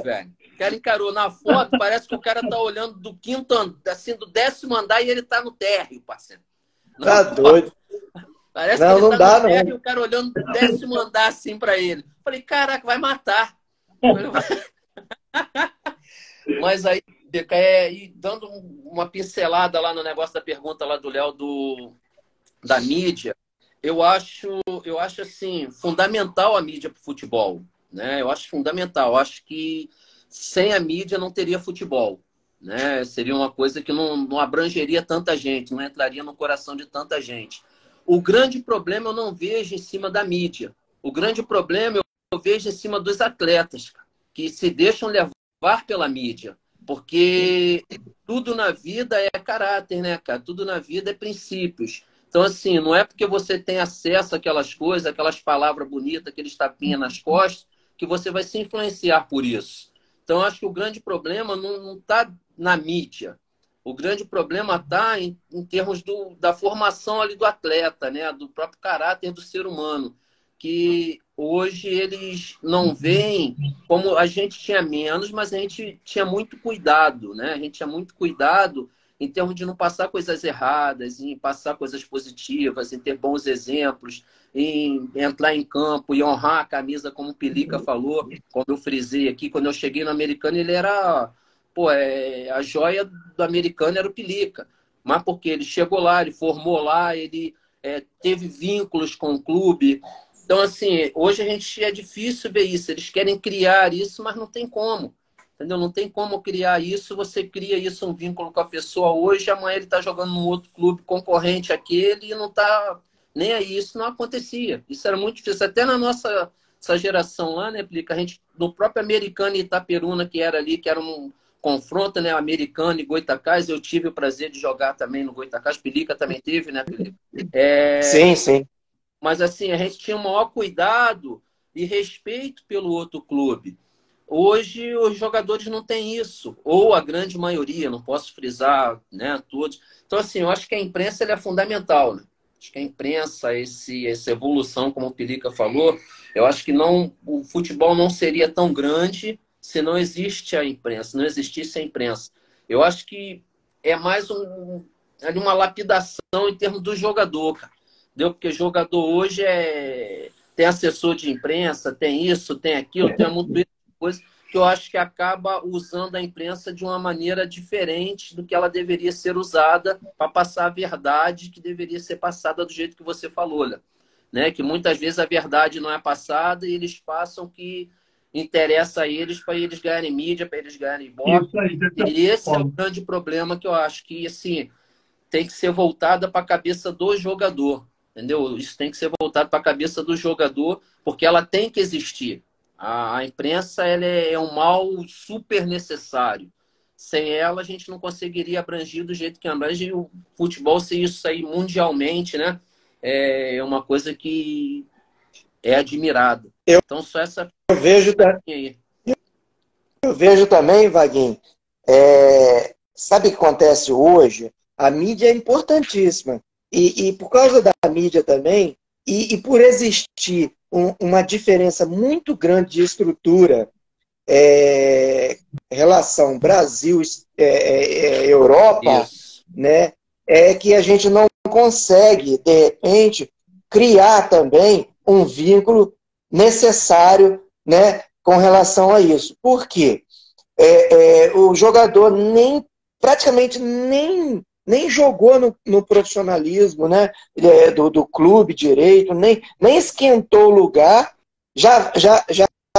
velho. O cara encarou. Na foto, parece que o cara tá olhando do 5º andar, assim, do 10º andar e ele tá no térreo, parceiro. Tá doido. Parece que ele tá no térreo e o cara olhando do 10º andar assim pra ele. Falei, caraca, vai matar. Mas aí, e dando uma pincelada lá no negócio da pergunta lá do Léo da mídia, eu acho assim, fundamental a mídia para o futebol, né? Eu acho fundamental. Eu acho que sem a mídia não teria futebol, né? Seria uma coisa que não abrangeria tanta gente, não entraria no coração de tanta gente. O grande problema eu não vejo em cima da mídia. O grande problema eu vejo em cima dos atletas, que se deixam levar levar pela mídia, porque tudo na vida é caráter, né, cara? Tudo na vida é princípios. Então, assim, não é porque você tem acesso àquelas coisas, aquelas palavras bonitas, aqueles tapinhas nas costas, que você vai se influenciar por isso. Então, acho que o grande problema não está na mídia. O grande problema está em termos da formação ali do atleta, né? Do próprio caráter do ser humano, que hoje eles não veem como a gente tinha menos, mas a gente tinha muito cuidado, né? A gente tinha muito cuidado em termos de não passar coisas erradas, em passar coisas positivas, em ter bons exemplos, em entrar em campo e honrar a camisa, como o Pelica falou, quando eu frisei aqui, quando eu cheguei no Americano, ele era... Pô, a joia do Americano era o Pelica, mas porque ele chegou lá, ele formou lá, ele teve vínculos com o clube. Então, assim, hoje a gente é difícil ver isso. Eles querem criar isso, mas não tem como. Entendeu? Não tem como criar isso. Você cria isso, um vínculo com a pessoa hoje, amanhã ele está jogando num outro clube concorrente àquele e não está nem aí. Isso não acontecia. Isso era muito difícil. Até na nossa essa geração lá, né, Plica? A gente, no próprio Americano e Itaperuna, que era ali, que era um confronto, né, Americano e Goitacás, eu tive o prazer de jogar também no Goitacás. Pelica também teve, né, Pelica? Sim, sim. Mas, assim, a gente tinha o maior cuidado e respeito pelo outro clube. Hoje, os jogadores não têm isso. Ou a grande maioria, não posso frisar, né, todos. Então, assim, eu acho que a imprensa é fundamental, né? Acho que a imprensa, essa evolução, como o Pelica falou, eu acho que o futebol não seria tão grande se não existe a imprensa, não existisse a imprensa. Eu acho que é mais ali uma lapidação em termos do jogador, cara. Entendeu? Porque jogador hoje tem assessor de imprensa, tem isso, tem aquilo, tem muito coisa que eu acho que acaba usando a imprensa de uma maneira diferente do que ela deveria ser usada para passar a verdade que deveria ser passada do jeito que você falou, né? Que muitas vezes a verdade não é passada e eles passam o que interessa a eles para eles ganharem mídia, para eles ganharem ibope. E esse é o grande problema que eu acho que, assim, tem que ser voltada para a cabeça do jogador, entendeu? Isso tem que ser voltado para a cabeça do jogador, porque ela tem que existir. A imprensa ela é um mal super necessário. Sem ela, a gente não conseguiria abranger do jeito que abrange. O futebol, se isso aí mundialmente, né? É uma coisa que é admirada. Então, só essa... Eu vejo também, Vaguinho, sabe o que acontece hoje? A mídia é importantíssima. E por causa da mídia também, e por existir uma diferença muito grande de estrutura, relação Brasil, Europa, né, é que a gente não consegue, de repente, criar também um vínculo necessário, né, com relação a isso. Por quê? O jogador praticamente nem jogou no profissionalismo, né, do clube direito, nem esquentou o lugar, já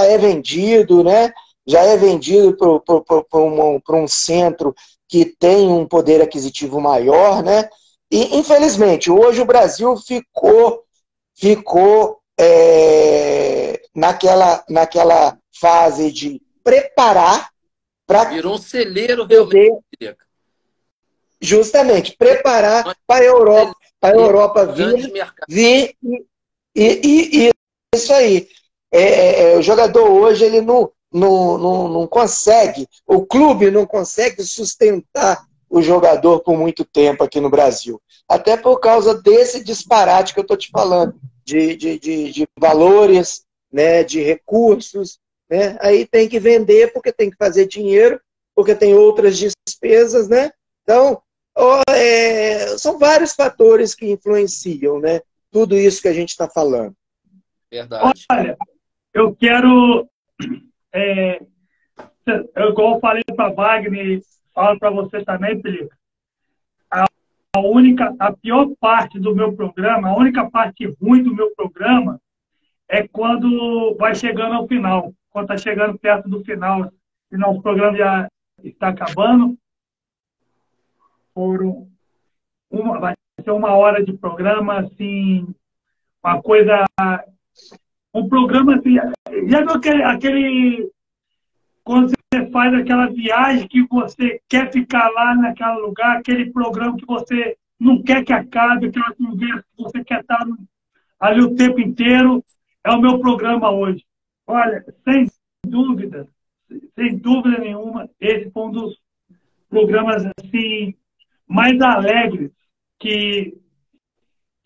é vendido, né, já é vendido para um centro que tem um poder aquisitivo maior, né, e infelizmente hoje o Brasil ficou naquela fase de preparar para... Virou um celeiro realmente. Justamente, preparar para a Europa vir e isso aí. O jogador hoje ele não consegue, o clube não consegue sustentar o jogador por muito tempo aqui no Brasil. Até por causa desse disparate que eu estou te falando, de valores, né, de recursos. Né? Aí tem que vender porque tem que fazer dinheiro, porque tem outras despesas, né? Então, são vários fatores que influenciam, né? Tudo isso que a gente está falando. Verdade. Olha, eu quero... igual eu falei para Wagner, falo para você também, Felipe. A pior parte do meu programa, a única parte ruim do meu programa é quando vai chegando ao final. Quando está chegando perto do final, o programa já está acabando. Vai ser 1 hora de programa, assim, uma coisa... Um programa assim... Já viu aquele quando você faz aquela viagem que você quer ficar lá naquele lugar, aquele programa que você não quer que acabe, aquela conversa que você quer estar ali o tempo inteiro, é o meu programa hoje. Olha, dúvida, sem dúvida nenhuma, esse foi um dos programas assim mais alegres que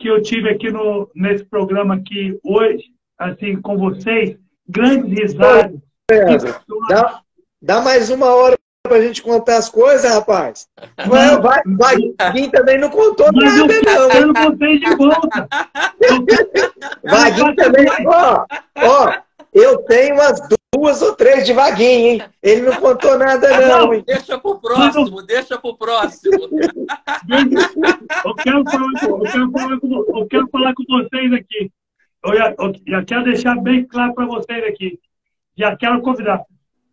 eu tive aqui nesse programa aqui hoje, assim, com vocês. Grandes risadas. César, dá mais uma hora pra gente contar as coisas, rapaz. Não, Vaguinho também não contou mas nada, eu não. quero vocês de volta. Vaguinho também, ó, eu tenho umas 2 ou 3 de Vaguinho, hein? Ele não contou nada, não, hein? Deixa pro próximo, deixa pro próximo. Eu quero falar com vocês aqui. Eu quero deixar bem claro para vocês aqui. Já quero convidar.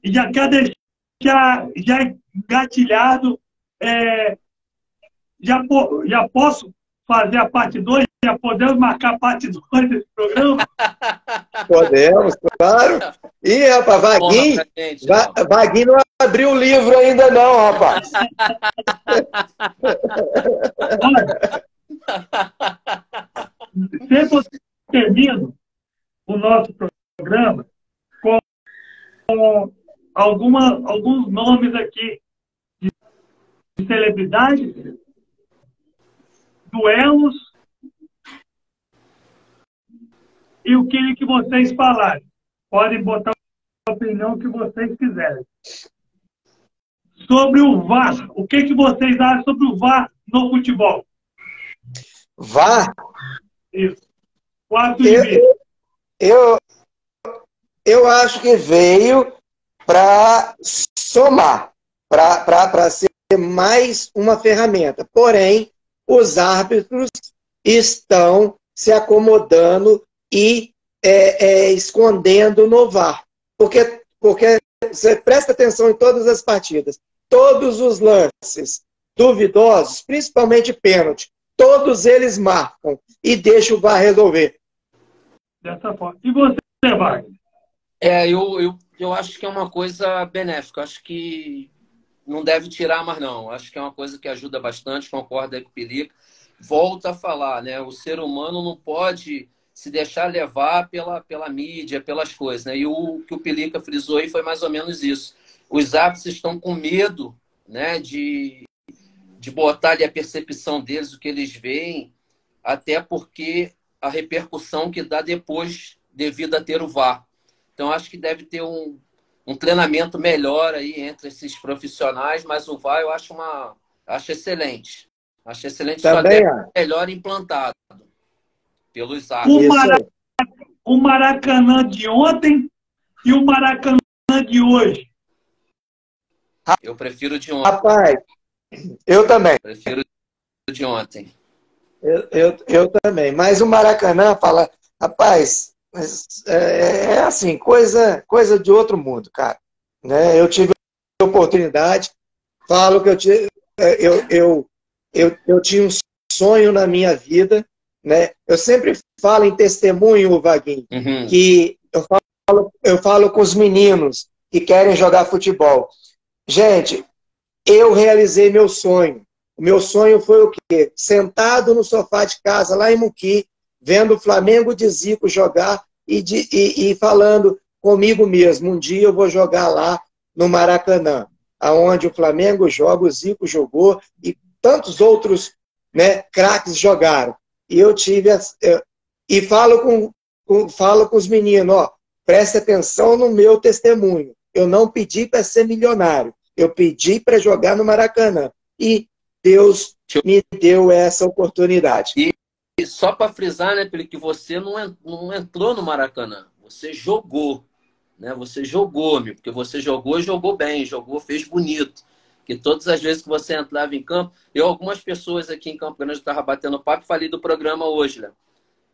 E já quero deixar já engatilhado. Já posso fazer a parte 2? Já podemos marcar a parte 2 desse programa? Podemos, claro. Ih, rapaz, Vaguinho não abriu o livro ainda não, rapaz. Olha, sempre eu termino o nosso programa com alguns nomes aqui de celebridades, duelos, e eu queria que vocês falarem. Podem botar a opinião que vocês quiserem. Sobre o VAR, o que vocês acham sobre o VAR no futebol? VAR? Isso. Quarto de vídeo. Eu acho que veio para somar, para ser mais uma ferramenta. Porém, os árbitros estão se acomodando e escondendo no VAR. Porque você presta atenção em todas as partidas. Todos os lances duvidosos, principalmente pênalti, todos eles marcam e deixam o VAR resolver. Dessa forma. E você, Wagner? Eu acho que é uma coisa benéfica. Acho que não deve tirar mais, não. Acho que é uma coisa que ajuda bastante. Concordo aí com o Pelica. Volta a falar, né? O ser humano não pode se deixar levar pela mídia, pelas coisas, né? E o que o Pelica frisou aí foi mais ou menos isso. Os árbitros estão com medo, né, de botar ali a percepção deles, o que eles veem, até porque a repercussão que dá depois devido a ter o VAR. Então, acho que deve ter um treinamento melhor aí entre esses profissionais, mas o VAR eu acho excelente. Acho excelente, só deve ser melhor implantado pelos árbitros. O Maracanã de ontem e o Maracanã de hoje. Eu prefiro de ontem. Rapaz, eu também. Prefiro de ontem. Eu também. Mas o Maracanã fala, rapaz, é assim, coisa de outro mundo, cara. Né? Eu tive a oportunidade, falo que eu tinha um sonho na minha vida, né? Eu sempre falo em testemunho, Vaguinho, que eu falo com os meninos que querem jogar futebol. Gente, eu realizei meu sonho. O meu sonho foi o quê? Sentado no sofá de casa, lá em Muqui, vendo o Flamengo de Zico jogar e falando comigo mesmo, um dia eu vou jogar lá no Maracanã, aonde o Flamengo joga, o Zico jogou e tantos outros, né, craques jogaram. E eu tive... E falo com os meninos, ó, preste atenção no meu testemunho. Eu não pedi para ser milionário. Eu pedi para jogar no Maracanã. E Deus me deu essa oportunidade. E só para frisar, né, Peli, que você não entrou no Maracanã. Você jogou. Né? Você jogou, meu, porque você jogou bem, fez bonito. Que todas as vezes que você entrava em campo... algumas pessoas aqui em Campo Grande estavam batendo papo e falei do programa hoje, né?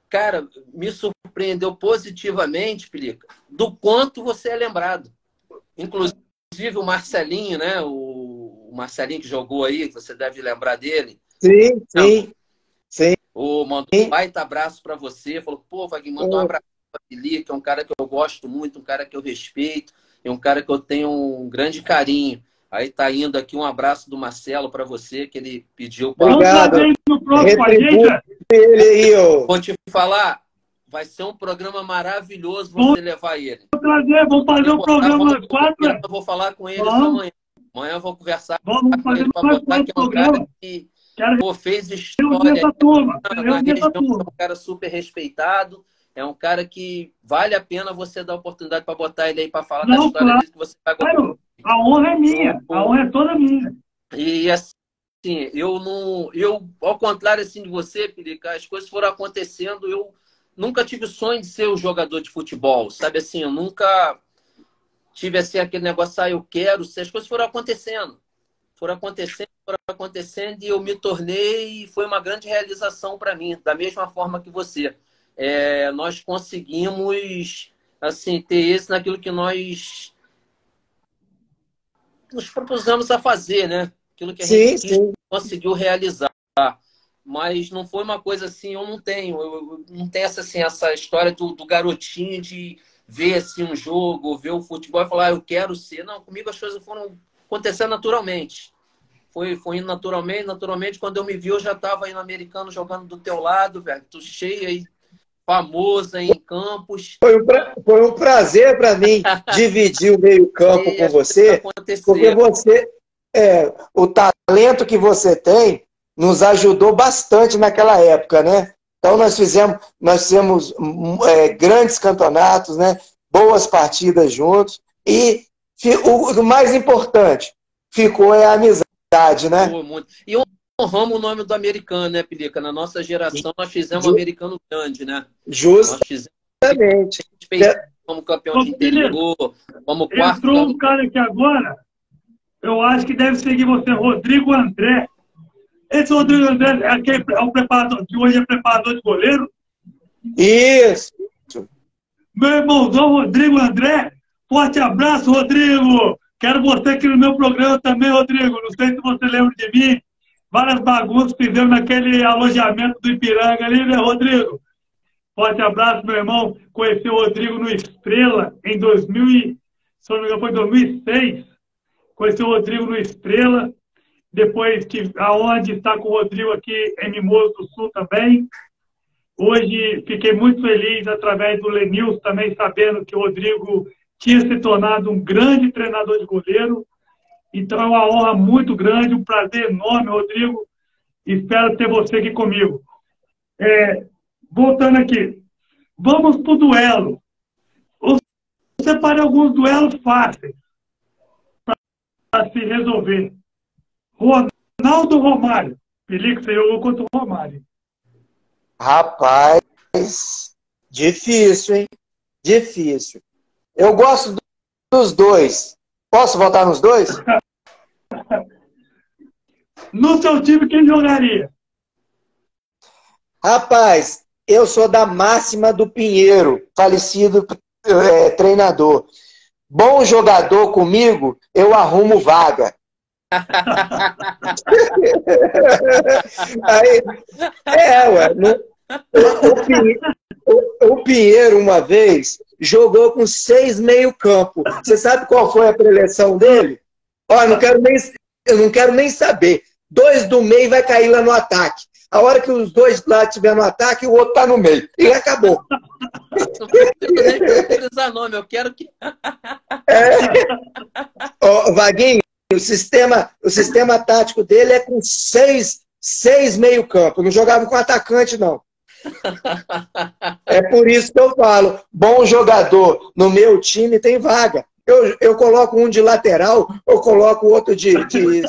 Cara, me surpreendeu positivamente, Pelica, do quanto você é lembrado. Inclusive o Marcelinho, né? O Marcelinho que jogou aí, que você deve lembrar dele. Sim. Mandou um baita abraço para você. Falou, pô, Wagner, mandou um abraço para Pelica, que é um cara que eu gosto muito, um cara que eu respeito. e um cara que eu tenho um grande carinho. Aí tá indo aqui um abraço do Marcelo para você, que ele pediu para... Vamos trazer ele no próximo com a gente, né? Ele aí, ô. Vou te falar, vai ser um programa maravilhoso você levar ele. Vamos fazer um programa 4. Eu vou falar com ele só amanhã. Amanhã eu vou conversar vamos com ele para botar, que é um cara que fez história. Na região, é um cara super respeitado. É um cara que vale a pena você dar a oportunidade para botar ele aí para falar da história dele, que você vai gostar. Claro, a honra é minha, a honra é toda minha. E assim, ao contrário assim de você, Pirica, as coisas foram acontecendo, eu nunca tive o sonho de ser um jogador de futebol, sabe assim, eu nunca tive assim aquele negócio, eu quero ser, as coisas foram acontecendo, e eu me tornei, e foi uma grande realização para mim, da mesma forma que você. Nós conseguimos assim, ter esse naquilo que nós nos propusemos a fazer, né? Aquilo que a gente conseguiu realizar. Mas não foi uma coisa assim, eu não tenho assim, essa história do garotinho de ver assim, um jogo, ver o futebol e falar, eu quero ser. Não, comigo as coisas foram acontecendo naturalmente. Foi indo naturalmente. Quando eu me vi, eu já estava aí no Americano jogando do teu lado, velho. Tu cheio aí, famosa em Campos. Foi um prazer para mim dividir o meio-campo com você, porque você, o talento que você tem nos ajudou bastante naquela época, né? Então nós fizemos grandes campeonatos, né? Boas partidas juntos e o mais importante ficou a amizade, né? E honramos o nome do americano, né, Pirica? Na nossa geração, nós fizemos um americano grande, né? Justamente. Como campeão de interior, como quarto. Entrou um cara aqui agora, eu acho que deve seguir você, Rodrigo André. Esse Rodrigo André é o preparador, que hoje é preparador de goleiro? Isso. Meu irmãozão, Rodrigo André. Forte abraço, Rodrigo. Quero você aqui no meu programa também, Rodrigo. Não sei se você lembra de mim. Várias bagunças fizemos naquele alojamento do Ipiranga ali, né, Rodrigo? Forte abraço, meu irmão. Conheci o Rodrigo no Estrela em 2000, se não me engano, foi 2006. Conheci o Rodrigo no Estrela. Depois tive a honra de estar com o Rodrigo aqui em Mimoso do Sul também. Hoje fiquei muito feliz através do Lenilson também, sabendo que o Rodrigo tinha se tornado um grande treinador de goleiro. Então é uma honra muito grande, um prazer enorme, Rodrigo. Espero ter você aqui comigo. Voltando aqui, vamos para o duelo. Eu separei alguns duelos fáceis para se resolver. Ronaldo Romário. Felipe, você jogou contra o Romário. Rapaz, difícil, hein? Difícil. Eu gosto dos dois. Posso votar nos dois? No seu time, quem jogaria? Rapaz, eu sou da máxima do Pinheiro, falecido treinador. Bom jogador comigo, eu arrumo vaga. Aí, o Pinheiro, uma vez, jogou com 6 meio-campo. Você sabe qual foi a preleção dele? Ó, eu não quero nem saber. 2 do meio vai cair lá no ataque. A hora que os 2 lá estiver no ataque, o outro tá no meio. E acabou. Não preciso utilizar nome, eu quero que... Vaguinho, o sistema tático dele é com 6 meio-campo. Não jogava com atacante, não. É por isso que eu falo, bom jogador no meu time tem vaga. Eu coloco um de lateral, eu coloco outro de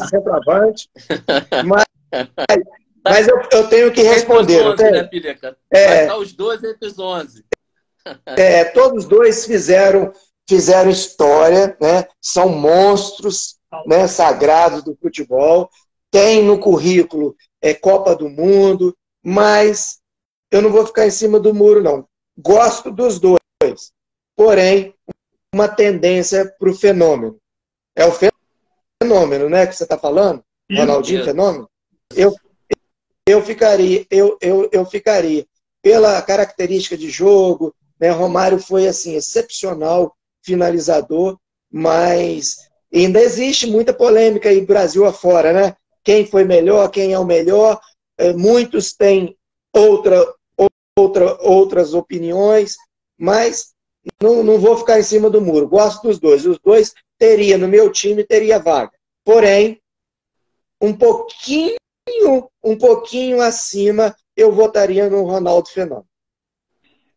centroavante. Mas eu tenho que responder. 11, né, Pirica? Vai estar os 2 entre os 11. Todos dois fizeram história, né? São monstros, né, sagrados do futebol. Tem no currículo Copa do Mundo, mas eu não vou ficar em cima do muro, não. Gosto dos dois, porém, uma tendência para o fenômeno. É o fenômeno, né, que você está falando? Ronaldinho, fenômeno? Eu ficaria pela característica de jogo, né? Romário foi assim excepcional finalizador, mas ainda existe muita polêmica aí Brasil afora, né? Quem foi melhor, quem é o melhor. Muitos têm outras opiniões, mas não vou ficar em cima do muro. Gosto dos dois. Os dois teria, no meu time, teria vaga. Porém, um pouquinho acima, eu votaria no Ronaldo Fenômeno.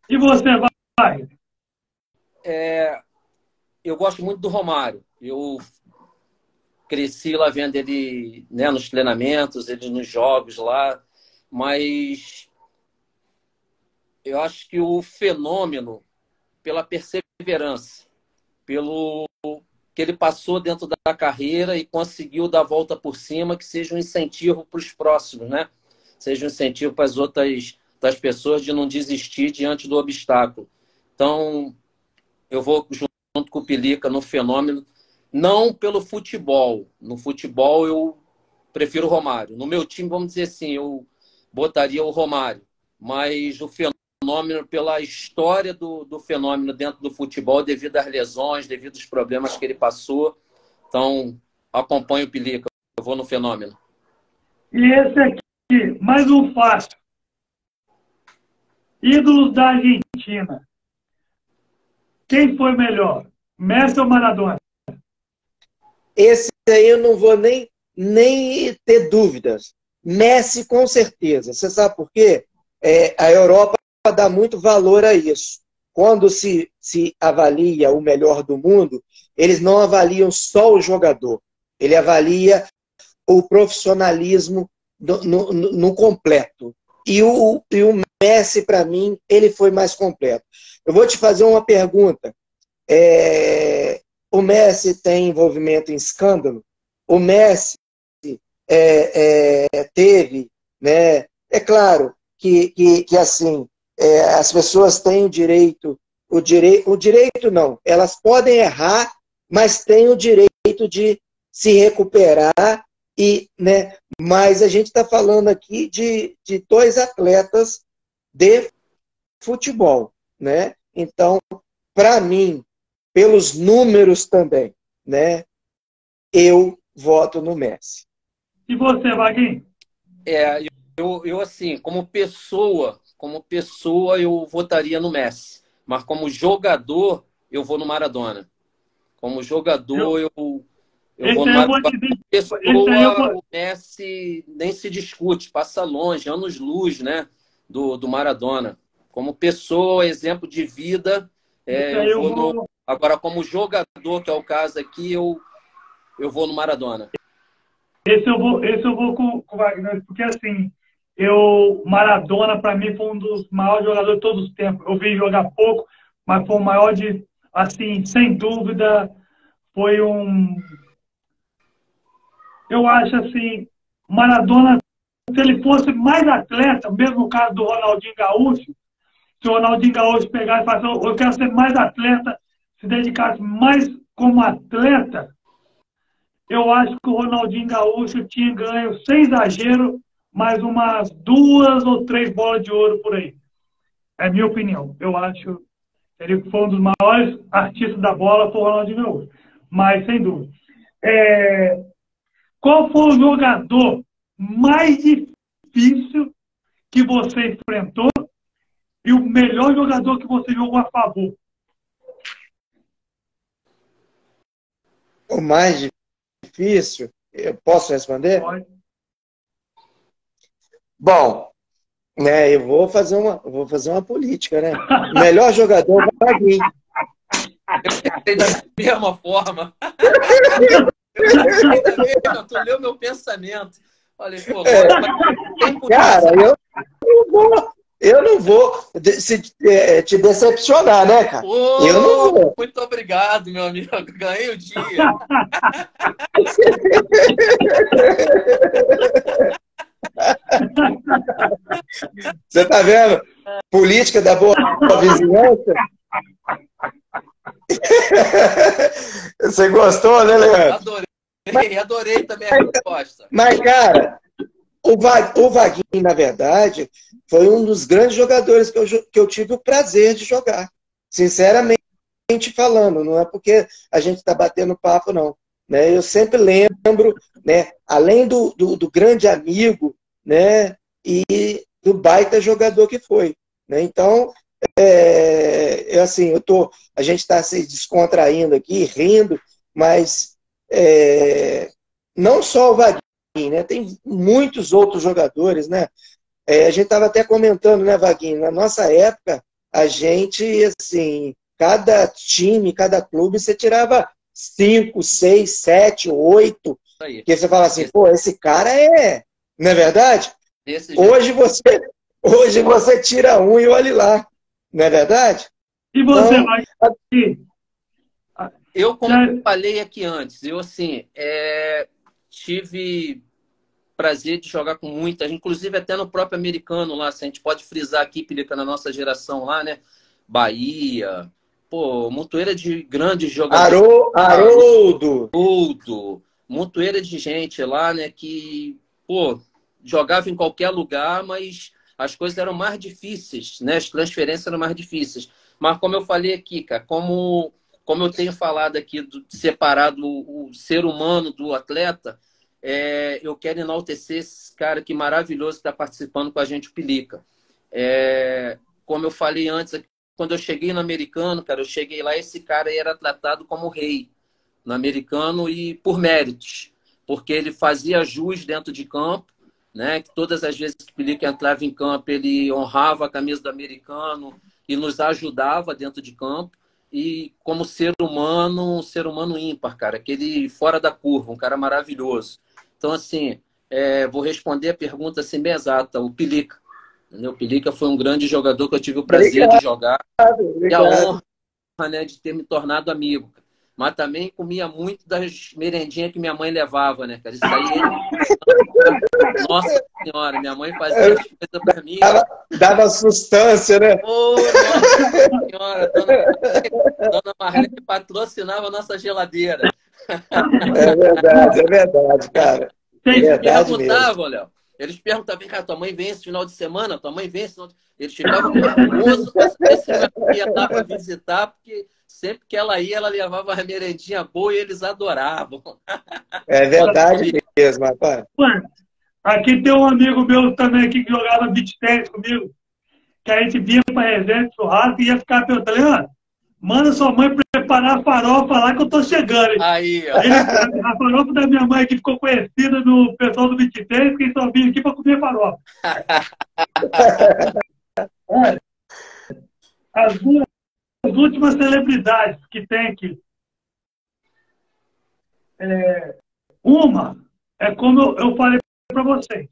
E você, vai? Eu gosto muito do Romário. Eu cresci lá vendo ele, né, nos treinamentos, ele nos jogos lá, mas eu acho que o Fenômeno, pela perseverança, pelo que ele passou dentro da carreira e conseguiu dar a volta por cima, que seja um incentivo para os próximos, né? Seja um incentivo para as outras das pessoas de não desistir diante do obstáculo. Então, eu vou junto com o Pilica no Fenômeno, não pelo futebol. No futebol eu prefiro o Romário. No meu time, vamos dizer assim, eu botaria o Romário, mas o Fenômeno, pela história do Fenômeno dentro do futebol, devido às lesões, devido aos problemas que ele passou. Então, acompanho o Pilica, eu vou no Fenômeno. E esse aqui, mais um fácil. Ídolos da Argentina. Quem foi melhor? Messi ou Maradona? Esse aí eu não vou nem ter dúvidas. Messi, com certeza. Você sabe por quê? A Europa dá muito valor a isso. Quando se avalia o melhor do mundo, eles não avaliam só o jogador. Ele avalia o profissionalismo no completo. E o Messi, para mim, ele foi mais completo. Eu vou te fazer uma pergunta. O Messi tem envolvimento em escândalo? O Messi teve, né? É claro que assim, as pessoas têm o direito não, elas podem errar, mas têm o direito de se recuperar, né? Mas a gente está falando aqui de dois atletas de futebol, né? Então, para mim, pelos números também, né? Eu voto no Messi. E você, Vaguinho? Eu assim, como pessoa, eu votaria no Messi. Mas como jogador, eu vou no Maradona. Como jogador, eu vou no Maradona. Como pessoa, o Messi nem se discute, passa longe, anos-luz, né? Do Maradona. Como pessoa, exemplo de vida, eu vou no... Agora, como jogador, que é o caso aqui, eu vou no Maradona. Esse eu vou com o Wagner, porque assim, Maradona, para mim, foi um dos maiores jogadores de todos os tempos. Eu vi jogar pouco, mas foi o maior assim, sem dúvida, foi um... Eu acho assim, Maradona, se ele fosse mais atleta, mesmo no caso do Ronaldinho Gaúcho, se o Ronaldinho Gaúcho pegar e falar assim, eu quero ser mais atleta, se dedicasse mais como atleta, eu acho que o Ronaldinho Gaúcho tinha ganho, sem exagero, mais umas 2 ou 3 bolas de ouro por aí. É a minha opinião. Eu acho que ele foi um dos maiores artistas da bola, foi o Ronaldinho Gaúcho. Mas, sem dúvida. Qual foi o jogador mais difícil que você enfrentou e o melhor jogador que você jogou a favor? O mais difícil? Eu posso responder? Pode. Bom, né, eu vou fazer uma política, né? O melhor jogador é o Vaguinho. Da mesma forma. Tu leu meu pensamento. Falei, pô, cara, eu não vou te decepcionar, né, cara? Eu não vou. Muito obrigado, meu amigo. Ganhei o dia. Você tá vendo? Política da boa vizinhança. Você gostou, né, Leandro? Adorei também a resposta. Mas, cara, o Vaguinho, na verdade, foi um dos grandes jogadores que eu tive o prazer de jogar. Sinceramente. gente falando, não é porque a gente está batendo papo, não. Né? Eu sempre lembro, né, além do grande amigo, né, e do baita jogador que foi. Né? Então, assim, a gente está se descontraindo aqui, rindo, mas não só o Vaguinho, né? Tem muitos outros jogadores, né? A gente estava até comentando, né, Vaguinho? Na nossa época, a gente, assim, cada time, cada clube, você tirava 5, 6, 7, 8. Porque você fala assim, pô, esse cara é. Não é verdade? Hoje você tira um e olhe lá. Não é verdade? E você, então, vai. Eu, como eu falei aqui antes, eu, assim, tive prazer de jogar com muita, inclusive até no próprio americano lá, se a gente pode frisar aqui, Pelica, na nossa geração lá, né? Bahia, pô, montoeira de grandes jogadores. Haroldo. Montoeira de gente lá, né? Que, pô, jogava em qualquer lugar, mas as coisas eram mais difíceis, né? As transferências eram mais difíceis. Mas como eu falei aqui, cara, como eu tenho falado aqui, de separar o ser humano do atleta, eu quero enaltecer esse cara que maravilhoso que está participando com a gente, o Pelica. Como eu falei antes, quando eu cheguei no americano, cara, eu cheguei lá, esse cara era tratado como rei no americano e por méritos, porque ele fazia jus dentro de campo, né? Que todas as vezes que o Pelica entrava em campo, ele honrava a camisa do americano e nos ajudava dentro de campo. E como ser humano, um ser humano ímpar, cara, aquele fora da curva, um cara maravilhoso. Então, assim, vou responder a pergunta assim bem exata, o Pelica. Entendeu? O Pelica foi um grande jogador que eu tive o prazer de jogar. E a honra, né, de ter me tornado amigo. Mas também comia muito das merendinhas que minha mãe levava, né, cara? Isso aí, nossa senhora, minha mãe fazia as coisas pra mim. Dava sustância, né? Ô, nossa senhora, dona Marlene patrocinava a nossa geladeira. É verdade, cara. Eles perguntavam, Léo. Eles perguntavam, vem cá, tua mãe vem esse final de semana? Tua mãe vem esse final de... Eles ficavam nervosos para saber se minha mãe ia dar para visitar, porque sempre que ela ia, ela levava uma merendinha boa e eles adoravam. É verdade mesmo, rapaz. Aqui tem um amigo meu também aqui que jogava beach tennis comigo, que a gente vinha para resenha, churrasco, e ia ficar perguntando, manda sua mãe preparar a farofa lá que eu tô chegando. Hein? Aí, ó. A farofa da minha mãe que ficou conhecida no pessoal do beach tennis, que só vinha aqui para comer farofa. Olha, as últimas celebridades que tem aqui. Uma é como eu falei para vocês.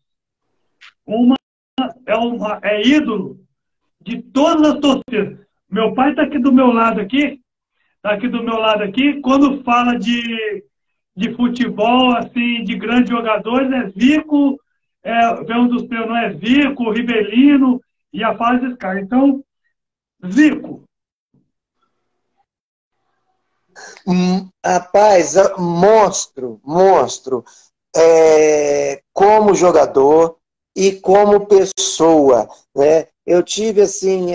Uma é ídolo de todas as torcidas. Meu pai está aqui do meu lado aqui. Quando fala de futebol, assim, de grandes jogadores, é Zico, vem um dos meus, não é Zico, Rivelino e a fase desse cara. Então, Zico. Rapaz, monstro. Como jogador e como pessoa, né? Eu tive, assim,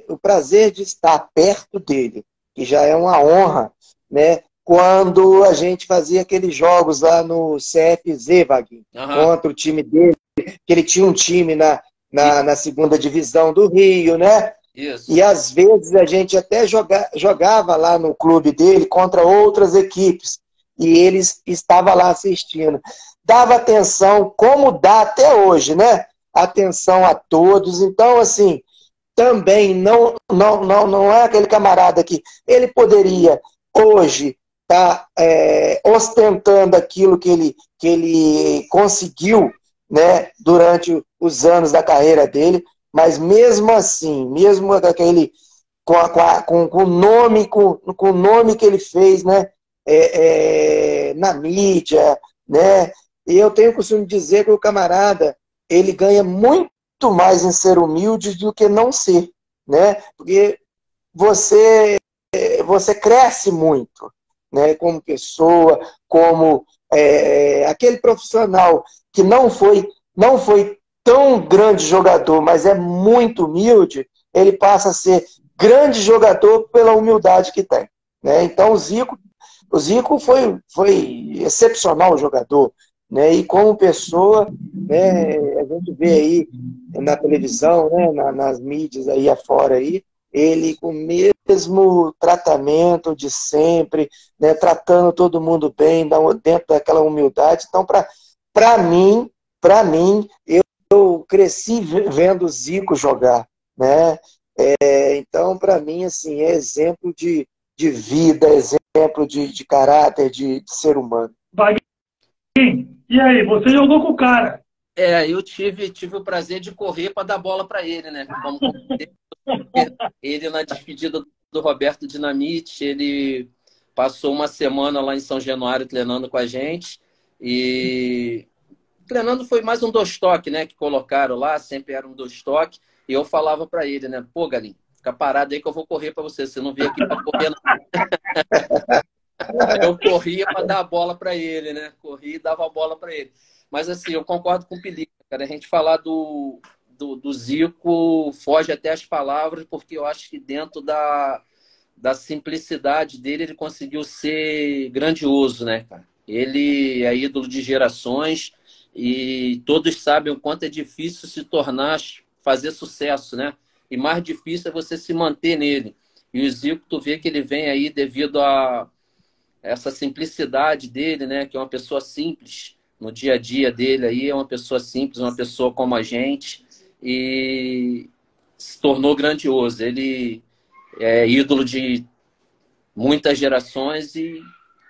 o prazer de estar perto dele, que já é uma honra, né? Quando a gente fazia aqueles jogos lá no CFZ, Vaguinho, contra o time dele, que ele tinha um time na segunda divisão do Rio, né? Isso. E às vezes a gente até jogava lá no clube dele contra outras equipes, e eles estavam lá assistindo. Dava atenção, como dá até hoje, né? Atenção a todos. Então, assim, também não é aquele camarada que ele poderia hoje estar ostentando aquilo que ele conseguiu, né, durante os anos da carreira dele, mas mesmo assim, mesmo aquele com o nome que ele fez, né, na mídia, né, e eu tenho o costume de dizer que o camarada, ele ganha muito mais em ser humilde do que não ser, né? Porque você cresce muito, né? Como pessoa, como aquele profissional que não foi tão grande jogador, mas é muito humilde, ele passa a ser grande jogador pela humildade que tem, né? Então o Zico foi excepcional jogador, né? E como pessoa, né, a gente vê aí na televisão, né, nas mídias aí afora aí, ele com o mesmo tratamento de sempre, né, tratando todo mundo bem, dentro daquela humildade. Então, para mim, eu cresci vendo o Zico jogar, né? Então, para mim, assim, é exemplo de vida, exemplo de caráter, de ser humano. Vaguinho, e aí, você jogou com o cara? Eu tive o prazer de correr para dar bola para ele, né? Como ele, na despedida do Roberto Dinamite, ele passou uma semana lá em São Januário treinando com a gente. E treinando foi mais um dois toque, né? Que colocaram lá, sempre era um dois toque. E eu falava para ele, né? Pô, Galinho, fica parado aí que eu vou correr para você. Você não veio aqui para correr, não. Eu corria para dar a bola para ele, né? Corria e dava a bola para ele. Mas assim, eu concordo com o Pelica, cara. A gente falar do Zico foge até as palavras, porque eu acho que dentro da simplicidade dele, ele conseguiu ser grandioso, né, cara? Ele é ídolo de gerações e todos sabem o quanto é difícil se tornar, fazer sucesso, né? E mais difícil é você se manter nele. E o Zico, tu vê que ele vem aí devido a essa simplicidade dele, né? Que é uma pessoa simples no dia a dia dele aí, é uma pessoa simples, uma pessoa como a gente, e se tornou grandioso. Ele é ídolo de muitas gerações e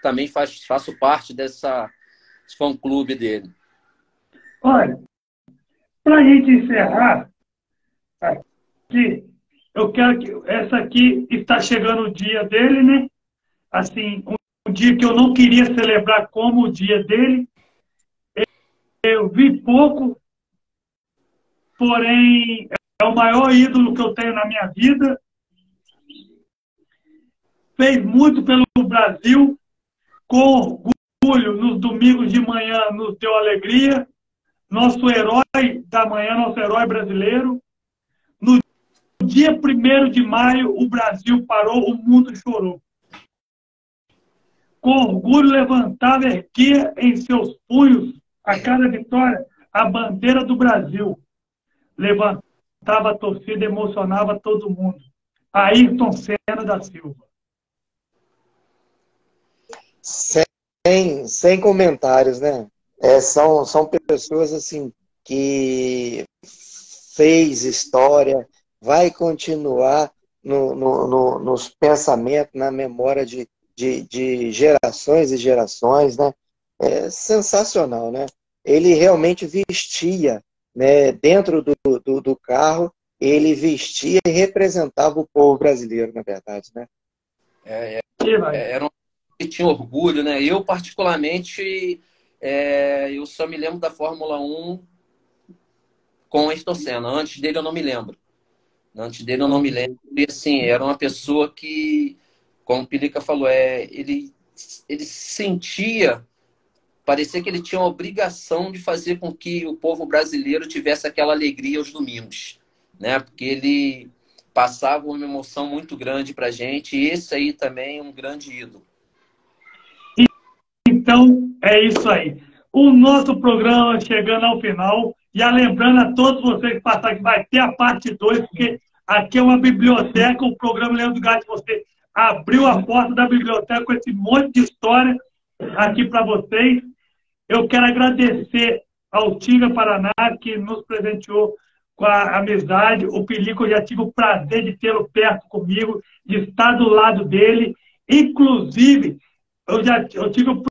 também faço parte dessa fã-clube dele. Olha, para a gente encerrar aqui, eu quero que essa aqui está chegando o dia dele, né? Assim, um dia que eu não queria celebrar como o dia dele. Eu vi pouco, porém é o maior ídolo que eu tenho na minha vida. Fez muito pelo Brasil, com orgulho, nos domingos de manhã nos deu alegria. Nosso herói da manhã, nosso herói brasileiro. No dia 1º de maio, o Brasil parou, o mundo chorou. Com orgulho, levantava, erguia em seus punhos, a cada vitória, a bandeira do Brasil. Levantava a torcida, emocionava todo mundo. Ayrton Senna da Silva. Sem comentários, né? São pessoas assim que fez história, vai continuar nos pensamentos, na memória de gerações e gerações, né? É sensacional, né? Ele realmente vestia, né? Dentro do carro, ele vestia e representava o povo brasileiro, na verdade, né? Era um que tinha orgulho, né? Eu, particularmente, eu só me lembro da Fórmula 1 com o Ayrton Senna. Antes dele, eu não me lembro. E, assim, era uma pessoa que, como o Pelica falou, ele sentia, parecia que ele tinha a obrigação de fazer com que o povo brasileiro tivesse aquela alegria aos domingos, né? Porque ele passava uma emoção muito grande pra gente, e esse aí também é um grande ídolo. Então, é isso aí. O nosso programa chegando ao final. E lembrando a todos vocês que passaram que vai ter a parte 2, porque aqui é uma biblioteca. O programa Leandro Gatti, você abriu a porta da biblioteca com esse monte de história aqui para vocês. Eu quero agradecer ao Tinga Paraná, que nos presenteou com a amizade. O Pelico, eu já tive o prazer de tê-lo perto comigo, de estar do lado dele. Inclusive, eu tive o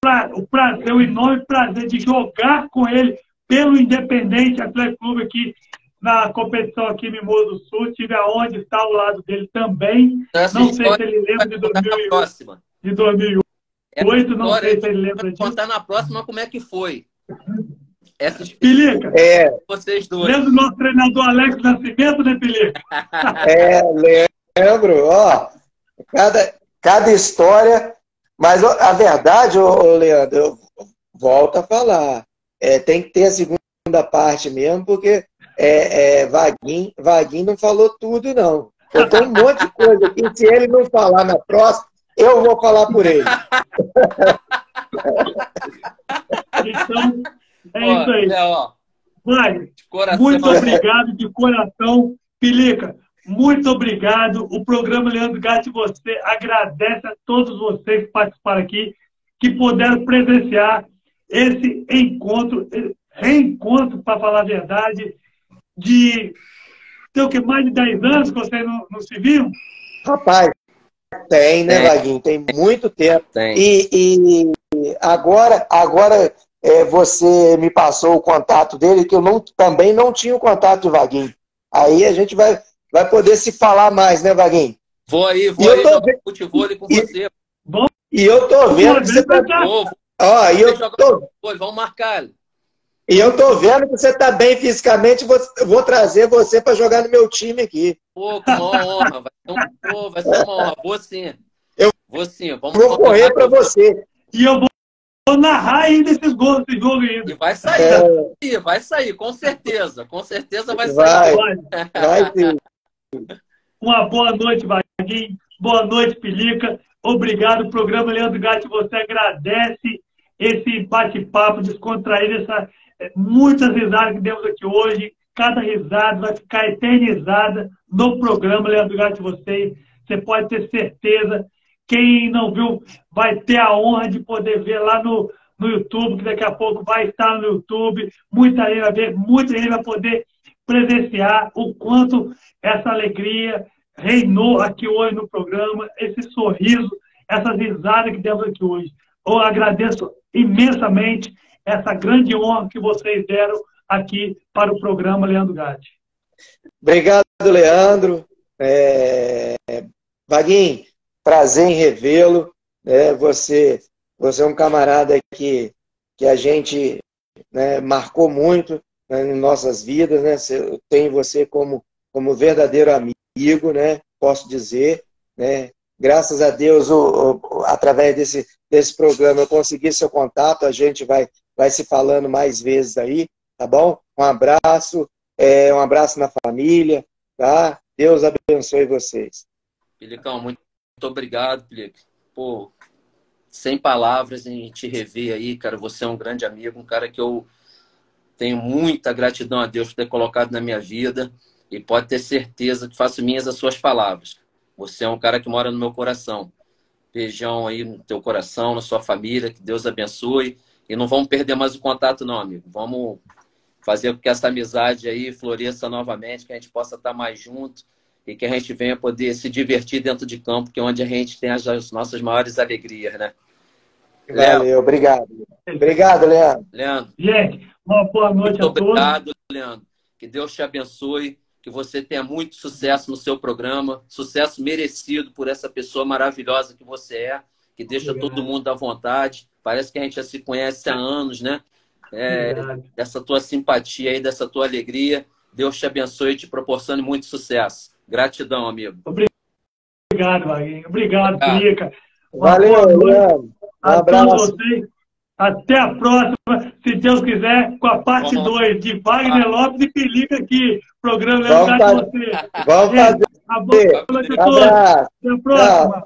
prazer, o enorme prazer de jogar com ele pelo Independente Atlético Clube aqui na competição aqui em Mimoso do Sul. Tive aonde estar ao lado dele também. Não sei se ele lembra de 2008. De 2008, não sei se ele lembra disso. Contar na próxima como é que foi. Pelica, vocês dois. Lembra do nosso treinador Alex Nascimento, né, Pelica? Lembro. Ó, cada história. Mas a verdade, Leandro, eu volto a falar. Tem que ter a segunda parte mesmo, porque Vaguinho não falou tudo, não. Eu tenho um monte de coisa aqui. Se ele não falar na próxima, eu vou falar por ele. Então, isso aí. Vai, coração, muito obrigado de coração. Pilica, muito obrigado. O programa Leandro Gatti, você agradece a todos vocês que participaram aqui, que puderam presenciar esse encontro, reencontro, para falar a verdade, de tem o que, mais de 10 anos que vocês não se viram? Rapaz, tem, né, Vaguinho? Tem muito tempo. Tem. E agora você me passou o contato dele, que eu também não tinha o contato de Vaguinho. Aí a gente vai poder se falar mais, né, Vaguinho? Vou aí jogar futevôlei com você. E eu tô vendo que você tá... Ó, Vamos marcar. E eu tô vendo que você tá bem fisicamente, vou trazer você para jogar no meu time aqui. Pô, com uma honra. Vai ser uma honra. Vou sim. Vou sim. Vou correr para você. E eu vou narrar ainda esses gols desse jogo ainda. E vai sair. Vai sair, com certeza. Com certeza vai sair. Vai sim. Uma boa noite, Vaguinho. Boa noite, Pilica. Obrigado. O programa Leandro Gatti, você agradece esse bate-papo descontraído, muitas risadas que demos aqui hoje. Cada risada vai ficar eternizada no programa Leandro Gatti, você pode ter certeza. Quem não viu vai ter a honra de poder ver lá no YouTube, que daqui a pouco vai estar no YouTube. Muita gente vai ver, muita gente vai poder presenciar o quanto essa alegria reinou aqui hoje no programa, esse sorriso, essas risadas que demos aqui hoje. Eu agradeço imensamente essa grande honra que vocês deram aqui para o programa Leandro Gatti. Obrigado, Leandro. Vaguinho, prazer em revê-lo. Você é um camarada que a gente, né, marcou muito, né, em nossas vidas. Né? Eu tenho você como verdadeiro amigo, né? Posso dizer. Né? Graças a Deus, através desse programa, eu consegui seu contato. A gente vai se falando mais vezes aí, tá bom? Um abraço na família, tá? Deus abençoe vocês. Pilicão, muito obrigado, Pilica. Pô, sem palavras em te rever aí, cara. Você é um grande amigo, um cara que eu tenho muita gratidão a Deus por ter colocado na minha vida, e pode ter certeza que faço minhas as suas palavras. Você é um cara que mora no meu coração. Beijão aí no teu coração, na sua família, que Deus abençoe. E não vamos perder mais o contato, não, amigo. Vamos fazer com que essa amizade aí floresça novamente, que a gente possa estar mais junto e que a gente venha poder se divertir dentro de campo, que é onde a gente tem as nossas maiores alegrias, né? Valeu, obrigado. Obrigado, Leandro. Gente, uma boa noite a todos. Obrigado, Leandro. Que Deus te abençoe, que você tenha muito sucesso no seu programa, sucesso merecido por essa pessoa maravilhosa que você é, que deixa todo mundo à vontade. Parece que a gente já se conhece há anos, né? Dessa tua simpatia aí, dessa tua alegria. Deus te abençoe e te proporcione muito sucesso. Gratidão, amigo. Obrigado, Vaguinho. Obrigado, Pilica. Valeu, Leandro. Um abraço. Vocês. Até a próxima, se Deus quiser, com a parte 2 de Wagner Lopes e Pilica aqui. Programa Leandro Gatti, você. Vamos fazer. Boa noite a todos. Até a próxima.